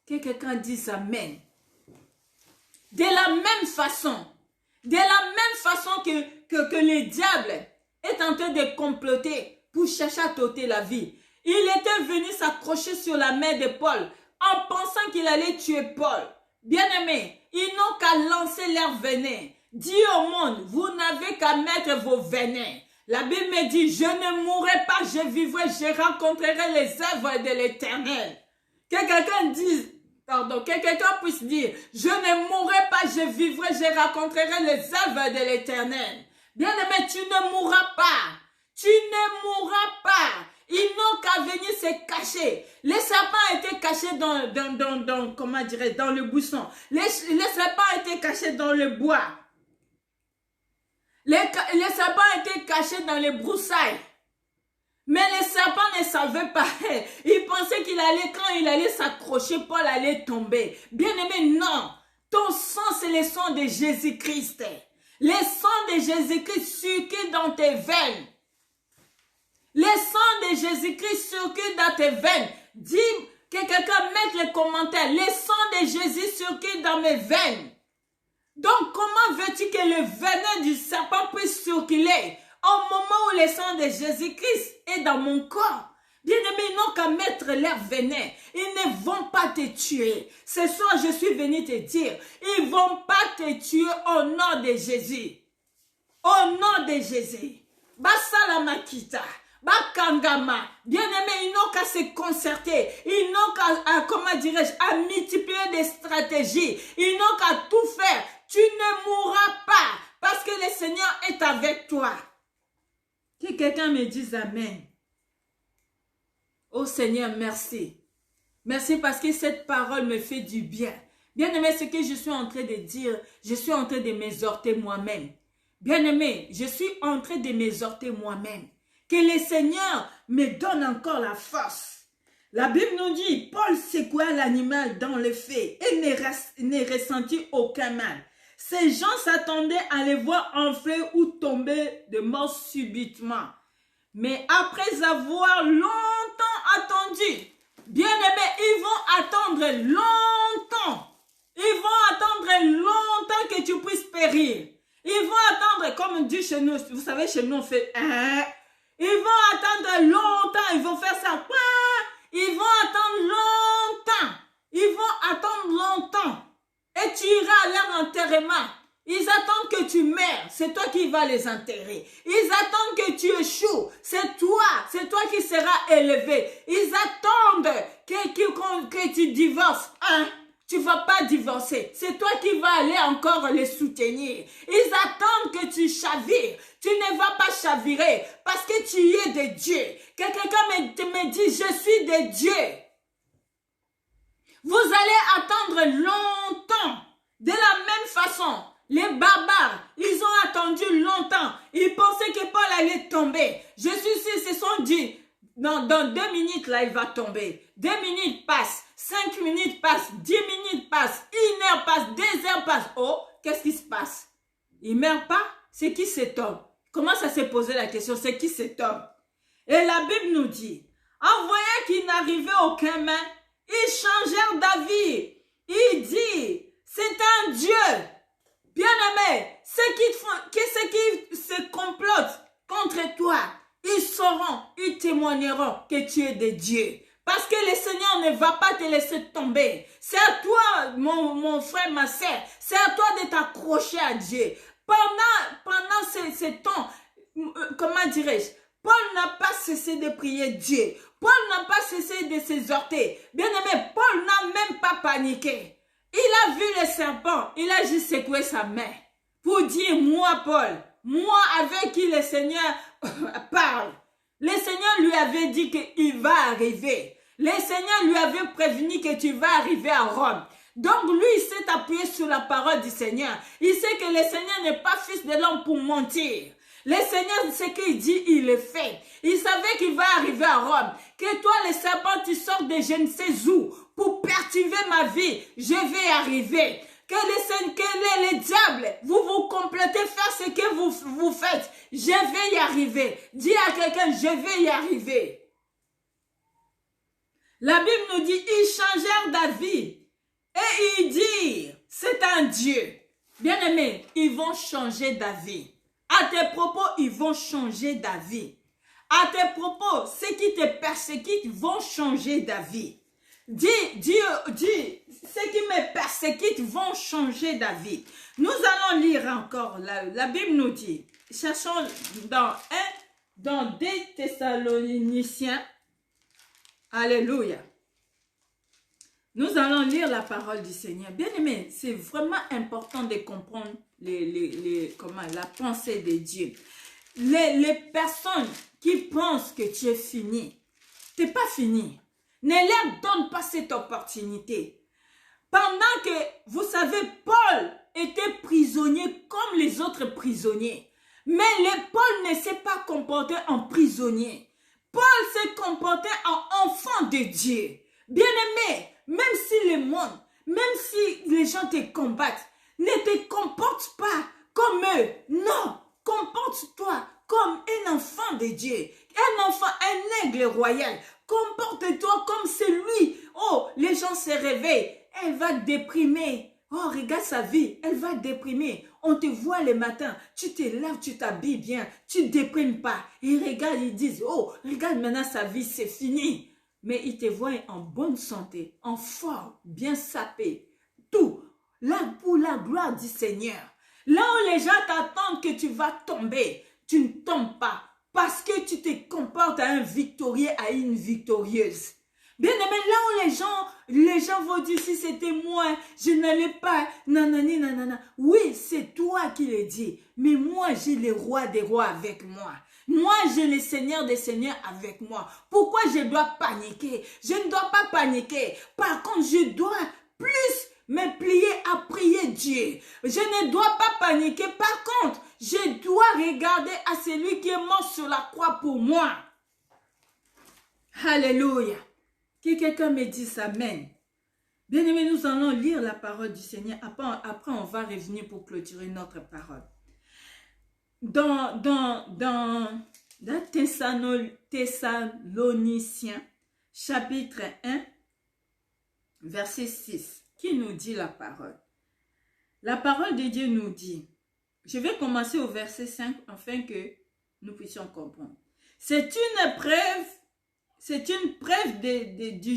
Que quelqu'un dise Amen. De la même façon que le diable est en train de comploter pour chercher à t'ôter la vie. Il était venu s'accrocher sur la main de Paul en pensant qu'il allait tuer Paul. Bien-aimés, ils n'ont qu'à lancer leur venin. Dis au monde, vous n'avez qu'à mettre vos venins. La Bible me dit, je ne mourrai pas, je vivrai, je rencontrerai les œuvres de l'Éternel. Que quelqu'un dise, que quelqu'un puisse dire, je ne mourrai pas, je vivrai, je rencontrerai les œuvres de l'Éternel. Bien-aimé, tu ne mourras pas. Tu ne mourras pas. Ils n'ont qu'à venir se cacher. Les serpents étaient cachés dans le buisson. Les serpents étaient cachés dans le bois. Les serpents étaient cachés dans les broussailles. Mais les serpents ne savaient pas. Ils pensaient quand il allait s'accrocher, Paul allait tomber. Bien-aimé, non. Ton sang, c'est le sang de Jésus-Christ. Le sang de Jésus-Christ circule dans tes veines. Le sang de Jésus-Christ circule dans tes veines. Dis que quelqu'un mette les commentaires. Le sang de Jésus circule dans mes veines. Donc, comment veux-tu que le venin du serpent puisse circuler au moment où le sang de Jésus-Christ est dans mon corps? Bien-aimés, ils n'ont qu'à mettre leur venin. Ils ne vont pas te tuer. Ce soir, je suis venu te dire, ils ne vont pas te tuer au nom de Jésus. Au nom de Jésus. Basalamakita. Bakangama. Bien-aimés, ils n'ont qu'à se concerter. Ils n'ont qu'à, comment dirais-je, à multiplier des stratégies. Ils n'ont qu'à tout faire. Tu ne mourras pas parce que le Seigneur est avec toi. Que quelqu'un me dise Amen. Oh Seigneur, merci. Merci parce que cette parole me fait du bien. Bien-aimé, ce que je suis en train de dire, je suis en train de m'exhorter moi-même. Bien-aimé, je suis en train de m'exhorter moi-même. Que le Seigneur me donne encore la force. La Bible nous dit, Paul secoua l'animal dans le feu et ne ressentit aucun mal. Ces gens s'attendaient à les voir enfler ou tomber de mort subitement. Mais après avoir longtemps attendu, bien-aimés, ils vont attendre longtemps. Ils vont attendre longtemps que tu puisses périr. Ils vont attendre, comme on dit chez nous, vous savez, chez nous on fait ils vont attendre longtemps, ils vont faire ça. Ils vont attendre longtemps. Ils vont attendre longtemps. Et tu iras à leur enterrement. Ils attendent que tu meurs. C'est toi qui vas les enterrer. Ils attendent que tu échoues. C'est toi qui seras élevé. Ils attendent que tu divorces. Tu ne vas pas divorcer. C'est toi qui vas aller encore les soutenir. Ils attendent que tu chavires. Tu ne vas pas chavirer parce que tu es de Dieu. Que quelqu'un me dit, je suis de Dieu. Vous allez attendre longtemps. De la même façon, les barbares, ils ont attendu longtemps. Ils pensaient que Paul allait tomber. Je suis sûr, ils se sont dit, dans 2 minutes, là, il va tomber. 2 minutes passent, 5 minutes passent, 10 minutes passent, 1 heure passe, 2 heures passent. Oh, qu'est-ce qui se passe? Il ne meurt pas? C'est qui cet homme? Comment ça s'est posé la question? C'est qui cet homme? Et la Bible nous dit, en voyant qu'il n'arrivait aucun main, ils changèrent d'avis. Il dit, c'est un Dieu. Bien-aimé, ceux qui se complotent contre toi, ils témoigneront que tu es de Dieu. Parce que le Seigneur ne va pas te laisser tomber. C'est à toi, mon frère, ma sœur, c'est à toi de t'accrocher à Dieu. Pendant ce temps, comment dirais-je, Paul n'a pas cessé de prier Dieu. Paul n'a pas cessé de s'exhorter. Bien-aimé, Paul n'a même pas paniqué. Il a vu le serpent, il a juste secoué sa main pour dire, moi Paul, moi avec qui le Seigneur parle. Le Seigneur lui avait dit qu'il va arriver. Le Seigneur lui avait prévenu que tu vas arriver à Rome. Donc lui, il s'est appuyé sur la parole du Seigneur. Il sait que le Seigneur n'est pas fils de l'homme pour mentir. Le Seigneur, ce qu'il dit, il le fait. Il savait qu'il va arriver à Rome. Que toi, le serpent, tu sors de je ne sais où pour perturber ma vie. Je vais arriver. Que les diables, vous complotez faire ce que vous faites. Je vais y arriver. Dis à quelqu'un, je vais y arriver. La Bible nous dit, ils changèrent d'avis. Et ils dirent, c'est un Dieu. Bien-aimés, ils vont changer d'avis. À tes propos, ils vont changer d'avis. À tes propos, ceux qui te persécutent vont changer d'avis. Dis, ceux qui me persécutent vont changer d'avis. Nous allons lire encore, la Bible nous dit, cherchons dans 2 Thessaloniciens, alléluia. Nous allons lire la parole du Seigneur. Bien aimé, c'est vraiment important de comprendre la pensée de Dieu. Les personnes qui pensent que tu es fini, tu n'es pas fini. Ne leur donne pas cette opportunité. Pendant que, vous savez, Paul était prisonnier comme les autres prisonniers. Mais Paul ne s'est pas comporté en prisonnier. Paul s'est comporté en enfant de Dieu. Bien-aimé, même si le monde, même si les gens te combattent, ne te comporte pas comme eux. Non, comporte-toi comme un enfant de Dieu. Un enfant, un aigle royal. Comporte-toi comme celui. Oh, les gens se réveillent. Elle va déprimer. Oh, regarde sa vie. Elle va déprimer. On te voit le matin. Tu te laves, tu t'habilles bien. Tu ne déprimes pas. Ils regardent, ils disent, oh, regarde maintenant sa vie, c'est fini. Mais ils te voient en bonne santé, en forme, bien sapé. Tout. Là, pour la gloire du Seigneur. Là où les gens t'attendent que tu vas tomber, tu ne tombes pas. Parce que tu te comportes à un victorieux, à une victorieuse. Bien aimé, là où les gens vont dire, si c'était moi, je n'allais pas, nanani, nanana. Oui, c'est toi qui le dis. Mais moi, j'ai le roi des rois avec moi. Moi, j'ai le Seigneur des seigneurs avec moi. Pourquoi je dois paniquer? Je ne dois pas paniquer. Par contre, je dois plus me plier à prier Dieu. Je ne dois pas paniquer. Par contre, je dois regarder à celui qui est mort sur la croix pour moi. Alléluia. Que quelqu'un me dise amen. Bien-aimés, nous allons lire la parole du Seigneur. Après, on va revenir pour clôturer notre parole. Dans Thessaloniciens, chapitre 1, verset 6, qui nous dit la parole. La parole de Dieu nous dit, je vais commencer au verset 5 afin que nous puissions comprendre. C'est une preuve du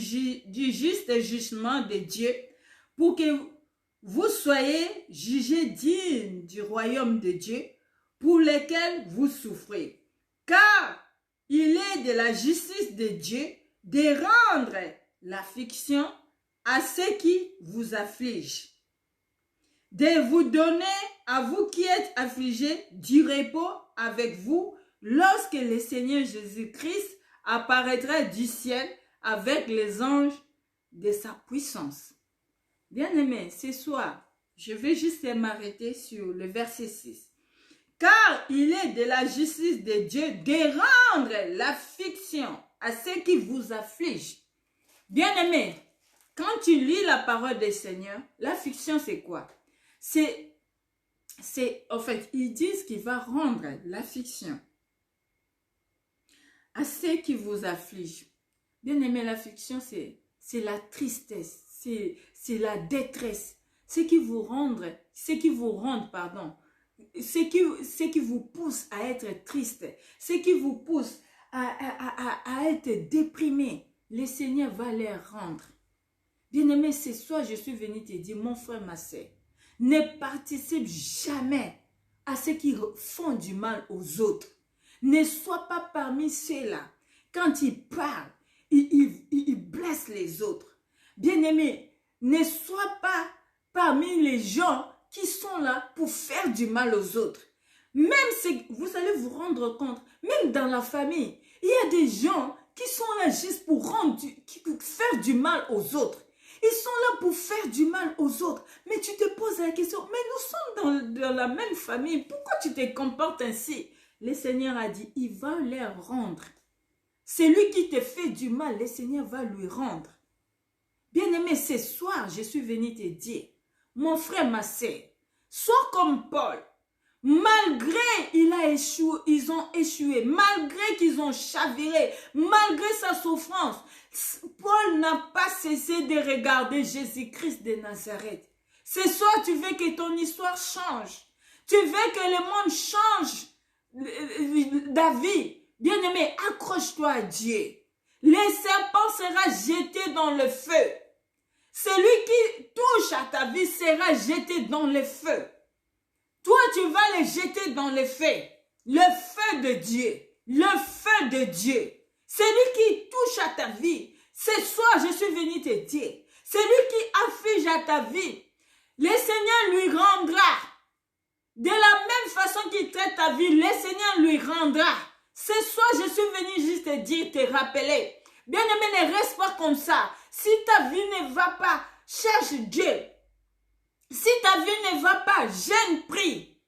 juste jugement de Dieu pour que vous soyez jugés dignes du royaume de Dieu pour lequel vous souffrez. Car il est de la justice de Dieu de rendre l'affliction à ceux qui vous affligent, de vous donner à vous qui êtes affligés du repos avec vous lorsque le Seigneur Jésus-Christ apparaîtra du ciel avec les anges de sa puissance. Bien-aimés, ce soir, je vais juste m'arrêter sur le verset 6. Car il est de la justice de Dieu de rendre l'affliction à ceux qui vous affligent. Bien-aimés, quand tu lis la parole du Seigneur, l'affliction c'est quoi? En fait, ils disent qu'il va rendre l'affliction à ceux qui vous affligent. Bien-aimé, l'affliction, c'est la tristesse, c'est la détresse. Ce qui vous rend, ce qui vous pousse à être triste, ce qui vous pousse à être déprimé, le Seigneur va les rendre. Bien-aimé, ce soir, je suis venu te dire, mon frère, ma sœur, ne participe jamais à ceux qui font du mal aux autres. Ne sois pas parmi ceux-là. Quand ils parlent, ils blessent les autres. Bien-aimé, ne sois pas parmi les gens qui sont là pour faire du mal aux autres. Même si vous allez vous rendre compte, même dans la famille, il y a des gens qui sont là juste pour faire du mal aux autres. Ils sont là pour faire du mal aux autres. Mais tu te poses la question, mais nous sommes dans la même famille. Pourquoi tu te comportes ainsi? Le Seigneur a dit, il va leur rendre. Celui qui te fait du mal, le Seigneur va lui rendre. Bien-aimé, ce soir, je suis venu te dire, mon frère, ma sœur, sois comme Paul. Malgré ils ont échoué, malgré qu'ils ont chaviré, malgré sa souffrance, Paul n'a pas cessé de regarder Jésus-Christ de Nazareth. Ce soir, tu veux que ton histoire change. Tu veux que le monde change David. Bien-aimé, accroche-toi à Dieu. Le serpent sera jeté dans le feu. Celui qui touche à ta vie sera jeté dans le feu. Toi, tu vas le jeter dans le feu. Le feu de Dieu. Le feu de Dieu. Celui qui touche à ta vie. Ce soir, je suis venu te dire. Celui qui afflige à ta vie. Le Seigneur lui rendra. De la même façon qu'il traite ta vie, le Seigneur lui rendra. Ce soir, je suis venu juste te dire, te rappeler. Bien-aimé, ne reste pas comme ça. Si ta vie ne va pas, cherche Dieu. Si ta vie ne va pas, jeûne, prie.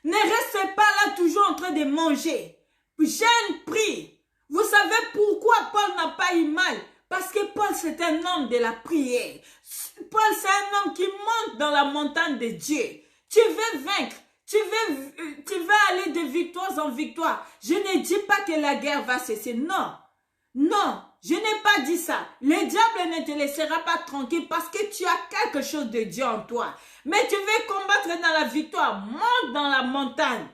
Ne restez pas là toujours en train de manger. Jeûne, prie. Vous savez pourquoi Paul n'a pas eu mal? Parce que Paul, c'est un homme de la prière. Paul, c'est un homme qui monte dans la montagne de Dieu. Tu veux vaincre. Tu veux aller de victoire en victoire. Je ne dis pas que la guerre va cesser. Non. Non, je n'ai pas dit ça. Le diable ne te laissera pas tranquille parce que tu as quelque chose de Dieu en toi. Mais tu veux combattre dans la victoire. Monte dans la montagne.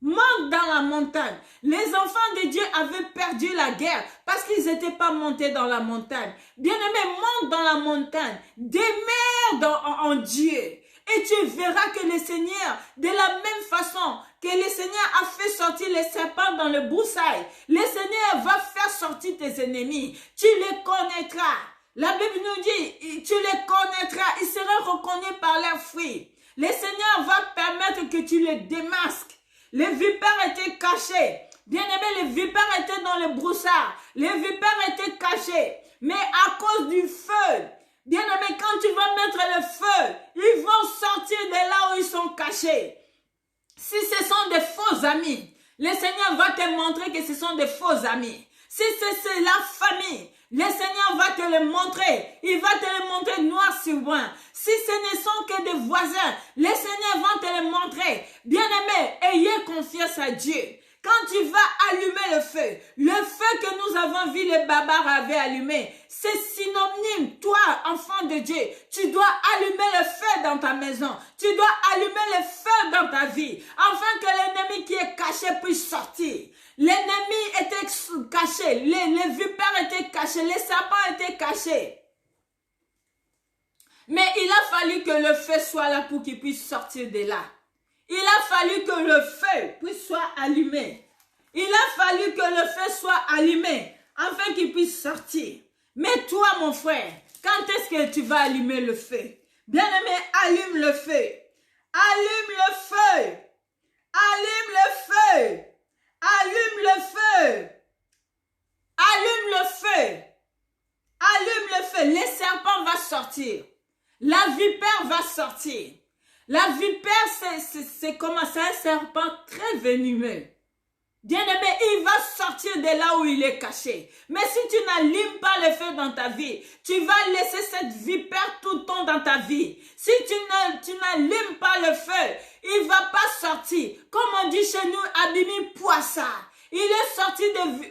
Monte dans la montagne. Les enfants de Dieu avaient perdu la guerre parce qu'ils n'étaient pas montés dans la montagne. Bien-aimé, monte dans la montagne. Demeure en Dieu. Et tu verras que le Seigneur, de la même façon que le Seigneur a fait sortir les serpents dans le broussailles, le Seigneur va faire sortir tes ennemis. Tu les connaîtras. La Bible nous dit, tu les connaîtras. Ils seront reconnus par leurs fruits. Le Seigneur va permettre que tu les démasques. Les vipères étaient cachées. Bien-aimé, les vipères étaient dans le broussard. Les vipères étaient cachées. Mais à cause du feu, bien-aimé, quand tu vas mettre le feu, ils vont sortir de là où ils sont cachés. Si ce sont des faux amis, le Seigneur va te montrer que ce sont des faux amis. Si c'est la famille, le Seigneur va te le montrer. Il va te le montrer noir sur blanc. Si ce ne sont que des voisins, le Seigneur va te le montrer. Bien-aimé, ayez confiance à Dieu. Quand tu vas allumer le feu que nous avons vu les barbares avaient allumé, c'est synonyme, toi, enfant de Dieu, tu dois allumer le feu dans ta maison, tu dois allumer le feu dans ta vie, afin que l'ennemi qui est caché puisse sortir. L'ennemi était caché, les vipères étaient cachés, les serpents étaient cachés. Mais il a fallu que le feu soit là pour qu'il puisse sortir de là. Il a fallu que le feu puisse soit allumé. Il a fallu que le feu soit allumé afin qu'il puisse sortir. Mais toi, mon frère, quand est-ce que tu vas allumer le feu? Bien-aimé, allume le feu. Allume le feu. Allume le feu. Allume le feu. Allume le feu. Allume le feu. Les serpents vont sortir. La vipère va sortir. La vipère, c'est comment? C'est un serpent très venimeux. Bien-aimé, il va sortir de là où il est caché. Mais si tu n'allumes pas le feu dans ta vie, tu vas laisser cette vipère tout le temps dans ta vie. Si tu n'allumes pas le feu, il ne va pas sortir. Comme on dit chez nous, Abimi Poissard. Il est sorti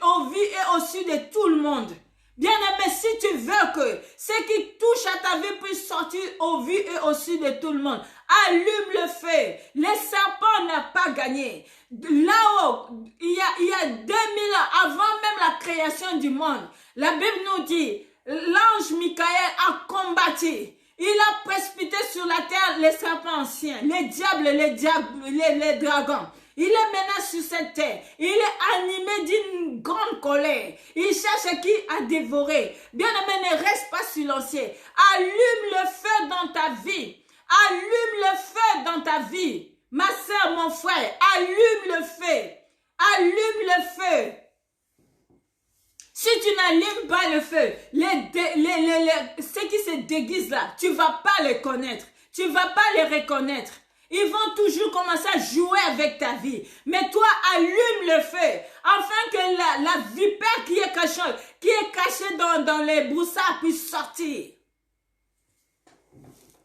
au vu et au su de tout le monde. Bien-aimé, si tu veux que ce qui touche à ta vie puisse sortir au vu et au su de tout le monde, allume le feu. Les serpents n'ont pas gagné. Là-haut, il y a 2000 ans, avant même la création du monde, la Bible nous dit, l'ange Michael a combattu. Il a précipité sur la terre les serpents anciens, les diables, les dragons. Il est maintenant sur cette terre. Il est animé d'une grande colère. Il cherche qui à dévorer. Bien-aimé, ne reste pas silencieux. Allume le feu dans ta vie. Allume le feu dans ta vie. Ma soeur, mon frère, allume le feu. Allume le feu. Si tu n'allumes pas le feu, ceux qui se déguisent là, tu ne vas pas les connaître. Tu ne vas pas les reconnaître. Ils vont toujours commencer à jouer avec ta vie. Mais toi, allume le feu. Afin que la vipère qui est cachée dans les broussailles puisse sortir.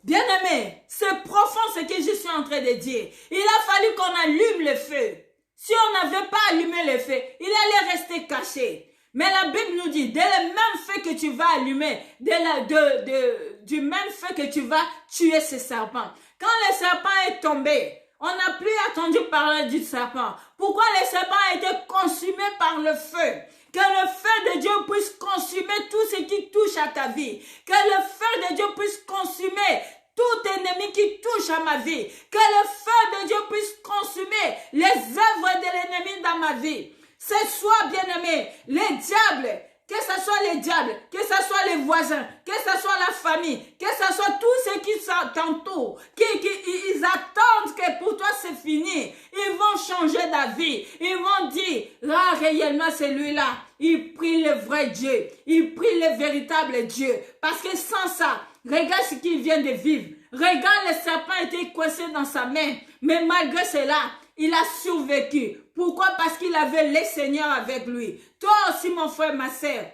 Bien-aimé, c'est profond ce que je suis en train de dire. Il a fallu qu'on allume le feu. Si on n'avait pas allumé le feu, il allait rester caché. Mais la Bible nous dit, dès le même feu que tu vas allumer, du même feu que tu vas tuer ce serpent. Quand le serpent est tombé, on n'a plus entendu parler du serpent. Pourquoi le serpent a été consumé par le feu? Que le feu de Dieu puisse consumer tout ce qui touche à ta vie. Que le feu de Dieu puisse consumer tout ennemi qui touche à ma vie. Que le feu de Dieu puisse consumer les œuvres de l'ennemi dans ma vie. Ce soit, bien-aimé, les diables, que ce soit les diables, que ce soit les voisins, que ce soit la famille, que ce soit tous ceux qui t'entourent, ils attendent que pour toi c'est fini. Ils vont changer d'avis. Ils vont dire, là réellement c'est lui-là. Il prie le vrai Dieu. Il prie le véritable Dieu. Parce que sans ça, regarde ce qu'il vient de vivre. Regarde, le serpent était coincé dans sa main. Mais malgré cela, il a survécu. Pourquoi? Parce qu'il avait le Seigneur avec lui. Toi aussi, mon frère, ma sœur,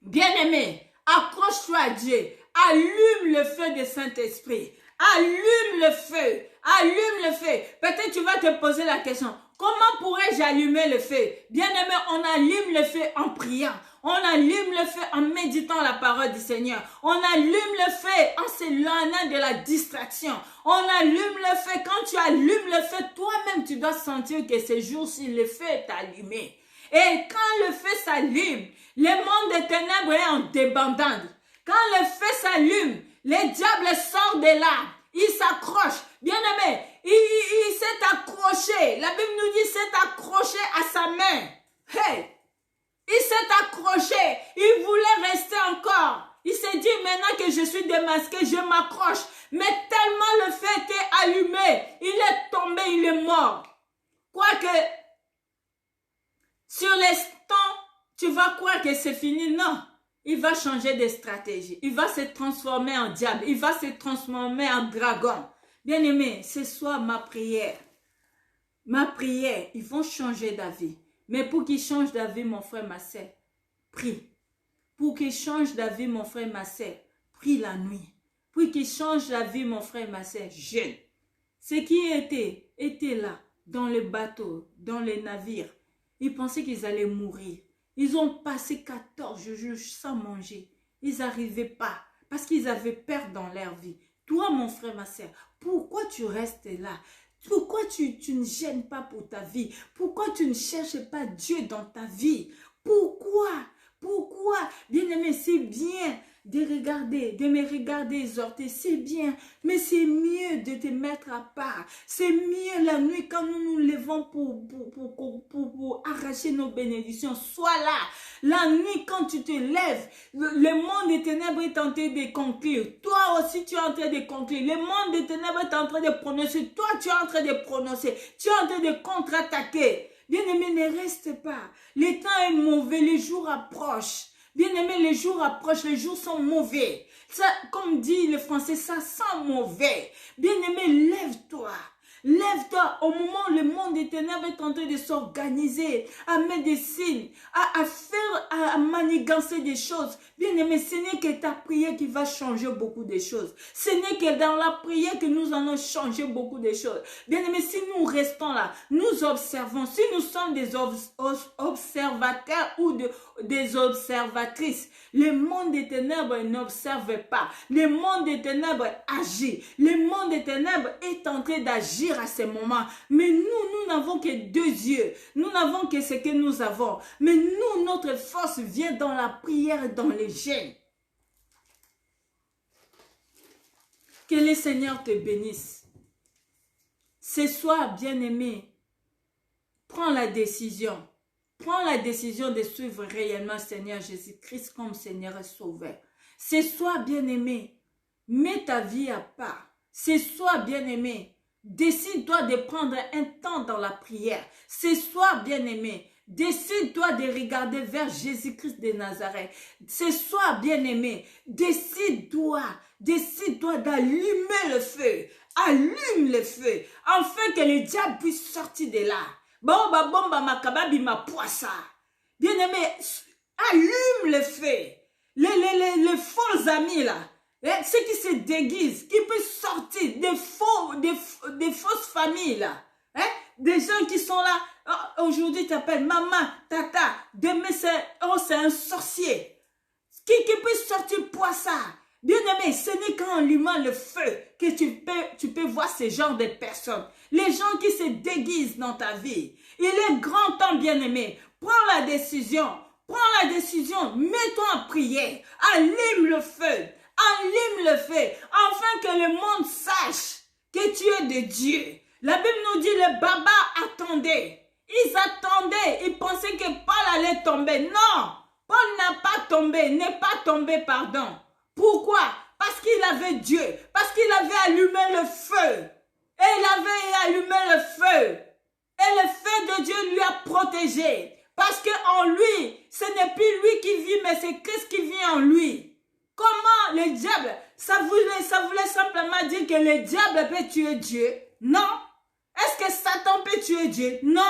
bien-aimé, accroche-toi à Dieu. Allume le feu du Saint-Esprit. Allume le feu. Allume le feu. Peut-être tu vas te poser la question. Comment pourrais-je allumer le feu? Bien-aimé, on allume le feu en priant. On allume le feu en méditant la parole du Seigneur. On allume le feu en s'éloignant de la distraction. On allume le feu. Quand tu allumes le feu, toi-même, tu dois sentir que ce jour-ci, le feu est allumé. Et quand le feu s'allume, le monde des ténèbres est en débandade. Quand le feu s'allume, les diables sortent de là. Il s'accroche. Bien-aimé, il s'est accroché. La Bible nous dit il s'est accroché à sa main. Hey! Il s'est accroché. Il voulait rester encore. Il s'est dit maintenant que je suis démasqué, je m'accroche. Mais tellement le feu était allumé, il est tombé, il est mort. Quoique, sur l'instant, tu vas croire que c'est fini. Non. Il va changer de stratégie. Il va se transformer en diable. Il va se transformer en dragon. Bien-aimé, ce soir, ma prière, ils vont changer d'avis. Mais pour qu'ils changent d'avis, mon frère, ma sœur, prie. Pour qu'ils changent d'avis, mon frère, ma sœur, prie la nuit. Pour qu'ils changent d'avis, mon frère, ma sœur, jeûne. Ceux qui étaient là, dans les bateaux, dans les navires, ils pensaient qu'ils allaient mourir. Ils ont passé 14 jours sans manger. Ils n'arrivaient pas parce qu'ils avaient peur dans leur vie. Toi, mon frère, ma sœur, pourquoi tu restes là? Pourquoi tu ne gênes pas pour ta vie? Pourquoi tu ne cherches pas Dieu dans ta vie? Pourquoi? Bien-aimé, c'est bien de me regarder exhorter, c'est bien, mais c'est mieux de te mettre à part. C'est mieux la nuit quand nous nous levons pour arracher nos bénédictions. Sois là. La nuit quand tu te lèves, le monde des ténèbres est en train de conclure. Toi aussi tu es en train de conclure. Le monde des ténèbres est en train de prononcer. Toi tu es en train de prononcer. Tu es en train de contre-attaquer. Bien-aimé, ne reste pas. Le temps est mauvais, les jours approchent. Bien-aimé, les jours approchent, les jours sont mauvais. Ça, comme dit le français, ça sent mauvais. Bien-aimé, lève-toi. Lève-toi au moment où le monde des ténèbres est en train de s'organiser, à mettre des signes, à manigancer des choses. Bien-aimé, ce n'est que ta prière qui va changer beaucoup de choses. Ce n'est que dans la prière que nous allons changer beaucoup de choses. Bien-aimé, si nous restons là, nous observons, si nous sommes des observateurs ou des observatrices, le monde des ténèbres n'observe pas. Le monde des ténèbres agit. Le monde des ténèbres est en train d'agir à ce moment. Mais nous n'avons que deux yeux. Nous n'avons que ce que nous avons. Mais nous, notre force vient dans la prière et dans les jeûnes. Que le Seigneur te bénisse. Ce soir, bien-aimé, prends la décision. Prends la décision de suivre réellement Seigneur Jésus-Christ comme Seigneur et Sauveur. Ce soir, bien-aimé, mets ta vie à part. Ce soir, bien-aimé, décide-toi de prendre un temps dans la prière. Ce soir, bien-aimé, décide-toi de regarder vers Jésus-Christ de Nazareth. Ce soir, bien-aimé, décide-toi d'allumer le feu. Allume le feu, afin que le diable puisse sortir de là. Bomba makababi ma poissa. Bien-aimé, allume le feu. Les faux amis là, ceux qui se déguisent, qui peuvent sortir des fausses familles là, des gens qui sont là. Aujourd'hui tu appelles maman, tata, demain c'est un sorcier. Qui peut sortir poissa. Bien-aimé, ce n'est qu'en allumant le feu que tu peux voir ce genre de personnes. Les gens qui se déguisent dans ta vie. Il est grand temps, bien-aimé. Prends la décision. Mets-toi en prière. Allume le feu. Afin que le monde sache que tu es de Dieu. La Bible nous dit, les babas attendaient. Ils attendaient. Ils pensaient que Paul allait tomber. Non. Paul n'a pas tombé. N'est pas tombé, pardon. Pourquoi? Parce qu'il avait Dieu. Parce qu'il avait allumé le feu. Et il avait allumé le feu. Et le feu de Dieu lui a protégé. Parce qu'en lui, ce n'est plus lui qui vit, mais c'est Christ qui vit en lui. Comment le diable, ça voulait simplement dire que le diable peut tuer Dieu? Non. Est-ce que Satan peut tuer Dieu? Non.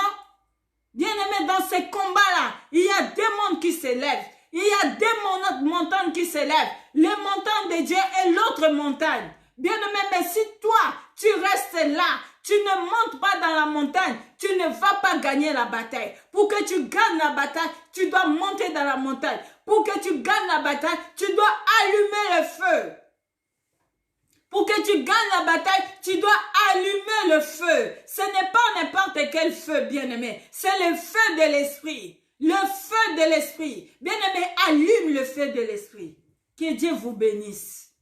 Bien-aimé, dans ces combats-là, il y a des mondes qui s'élèvent. Il y a des montagnes qui s'élèvent. Les montagnes de Dieu et l'autre montagne. Bien-aimé, mais si toi, tu restes là, tu ne montes pas dans la montagne, tu ne vas pas gagner la bataille. Pour que tu gagnes la bataille, tu dois monter dans la montagne. Pour que tu gagnes la bataille, tu dois allumer le feu. Pour que tu gagnes la bataille, tu dois allumer le feu. Ce n'est pas n'importe quel feu, bien-aimé. C'est le feu de l'esprit. Le feu de l'esprit. Bien-aimé, allume le feu de l'esprit. Que Dieu vous bénisse.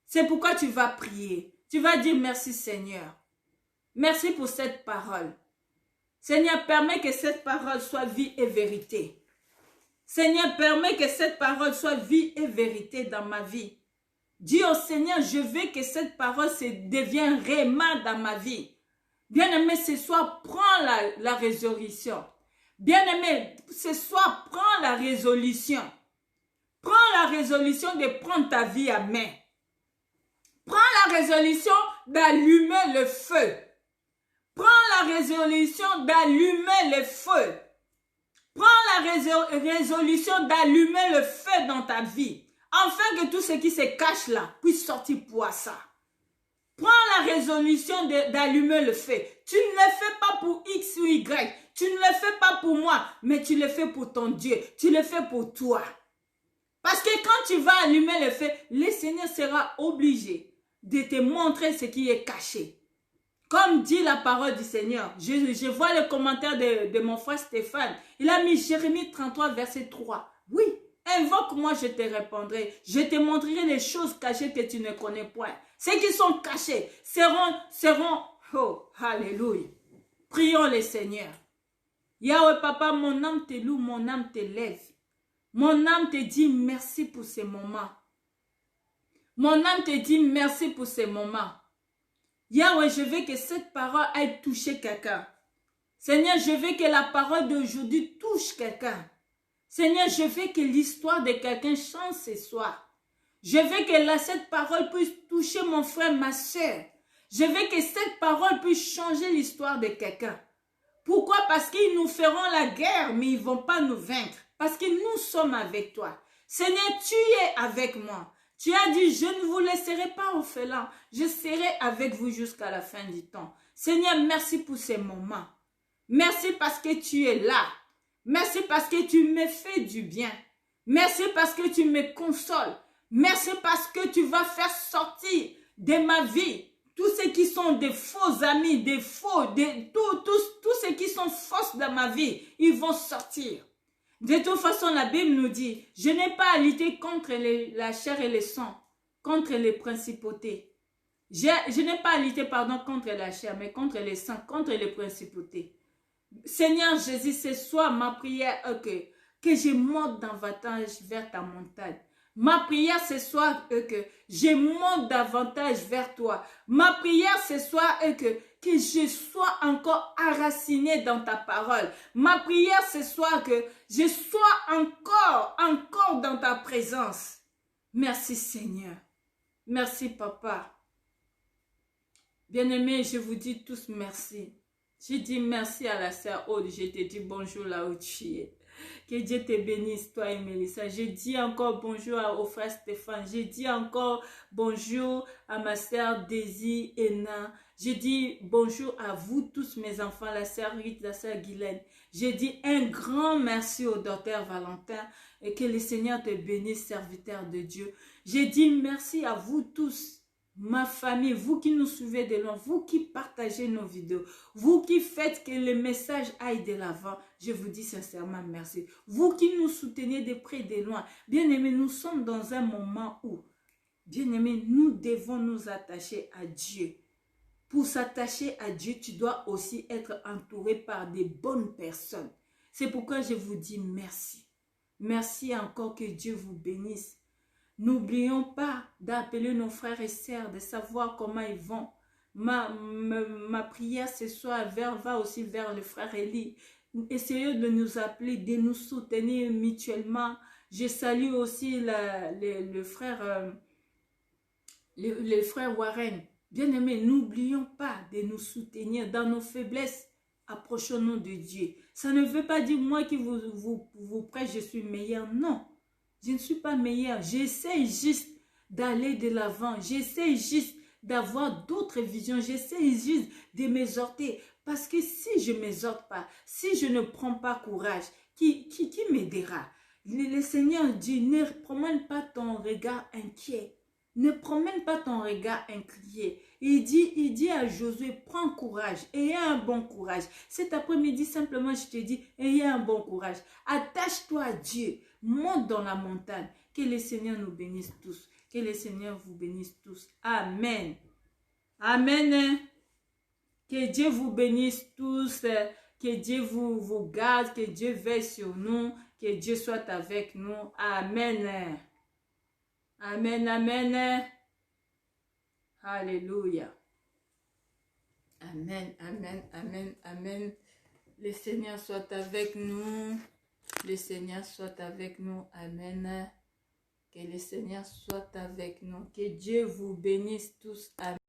C'est pourquoi tu vas prier. Tu vas dire merci Seigneur. Merci pour cette parole. Seigneur, permets que cette parole soit vie et vérité. Seigneur, permets que cette parole soit vie et vérité dans ma vie. Dis au Seigneur, je veux que cette parole devienne réma dans ma vie. Bien-aimé, ce soir, prends la résolution. Bien-aimé, ce soir, prends la résolution. Prends la résolution de prendre ta vie à main. Prends la résolution d'allumer le feu. Prends la résolution d'allumer le feu. Prends la résolution d'allumer le feu dans ta vie. Afin que tout ce qui se cache là puisse sortir pour ça. Prends la résolution d'allumer le feu. Tu ne le fais pas pour X ou Y. Tu ne le fais pas pour moi, mais tu le fais pour ton Dieu. Tu le fais pour toi. Parce que quand tu vas allumer le feu, le Seigneur sera obligé de te montrer ce qui est caché. Comme dit la parole du Seigneur, je vois le commentaire de mon frère Stéphane. Il a mis Jérémie 33, verset 3. Oui, invoque-moi, je te répondrai. Je te montrerai les choses cachées que tu ne connais point. Ceux qui sont cachés seront, oh, alléluia. Prions le Seigneur. Yahweh Papa, mon âme te loue, mon âme te lève. Mon âme te dit merci pour ces moments. Mon âme te dit merci pour ces moments. Yahweh, je veux que cette parole aille toucher quelqu'un. Seigneur, je veux que la parole d'aujourd'hui touche quelqu'un. Seigneur, je veux que l'histoire de quelqu'un change ce soir. Je veux que cette parole puisse toucher mon frère, ma soeur. Je veux que cette parole puisse changer l'histoire de quelqu'un. Pourquoi? Parce qu'ils nous feront la guerre, mais ils ne vont pas nous vaincre. Parce que nous sommes avec toi. Seigneur, tu es avec moi. Tu as dit, je ne vous laisserai pas orphelins. Je serai avec vous jusqu'à la fin du temps. Seigneur, merci pour ces moments. Merci parce que tu es là. Merci parce que tu me fais du bien. Merci parce que tu me consoles. Merci parce que tu vas faire sortir de ma vie tous ceux qui sont des faux amis, des faux, tous ceux qui sont fausses dans ma vie, ils vont sortir. De toute façon, la Bible nous dit, je n'ai pas à lutter contre la chair et le sang, contre les principautés. Je n'ai pas à lutter, contre la chair, mais contre le sang, contre les principautés. Seigneur Jésus, ce soir, ma prière est que je monte davantage vers ta montagne. Ma prière ce soir est que je monte davantage vers toi. Ma prière ce soir est que je sois encore enraciné dans ta parole. Ma prière ce soir que je sois encore dans ta présence. Merci Seigneur. Merci Papa. Bien-aimés, je vous dis tous merci. Je dis merci à la sœur Aude. Je te dis bonjour là où tu es. Que Dieu te bénisse, toi et Mélissa. Je dis encore bonjour au frère Stéphane. Je dis encore bonjour à ma sœur Daisy et Nan. Je dis bonjour à vous tous mes enfants, la sœur Rite, la sœur Guylaine. Je dis un grand merci au docteur Valentin et que le Seigneur te bénisse, serviteur de Dieu. Je dis merci à vous tous. Ma famille, vous qui nous suivez de loin, vous qui partagez nos vidéos, vous qui faites que le message aille de l'avant, je vous dis sincèrement merci. Vous qui nous soutenez de près et de loin, bien-aimés, nous sommes dans un moment où, bien-aimés, nous devons nous attacher à Dieu. Pour s'attacher à Dieu, tu dois aussi être entouré par des bonnes personnes. C'est pourquoi je vous dis merci. Merci encore, que Dieu vous bénisse. N'oublions pas d'appeler nos frères et sœurs, de savoir comment ils vont. Ma prière ce soir va aussi vers le frère Élie. Essayez de nous appeler, de nous soutenir mutuellement. Je salue aussi le frère Warren. Bien-aimés, n'oublions pas de nous soutenir dans nos faiblesses. Approchons-nous de Dieu. Ça ne veut pas dire moi qui vous prête, je suis meilleur. Non, je ne suis pas meilleur. J'essaie juste d'aller de l'avant. J'essaie juste d'avoir d'autres visions. J'essaie juste de m'exhorter. Parce que si je ne m'exhorte pas, si je ne prends pas courage, qui m'aidera? Le Seigneur dit, ne promène pas ton regard inquiet. Ne promène pas ton regard inquiet. Il dit à Josué, prends courage, ayez un bon courage. Cet après-midi, simplement, je te dis, ayez un bon courage. Attache-toi à Dieu, monte dans la montagne. Que le Seigneur nous bénisse tous. Que le Seigneur vous bénisse tous. Amen. Amen. Que Dieu vous bénisse tous. Que Dieu vous garde. Que Dieu veille sur nous. Que Dieu soit avec nous. Amen. Amen, amen. Alléluia. Amen, amen, amen, amen. Le Seigneur soit avec nous. Le Seigneur soit avec nous. Amen. Que le Seigneur soit avec nous. Que Dieu vous bénisse tous. Amen.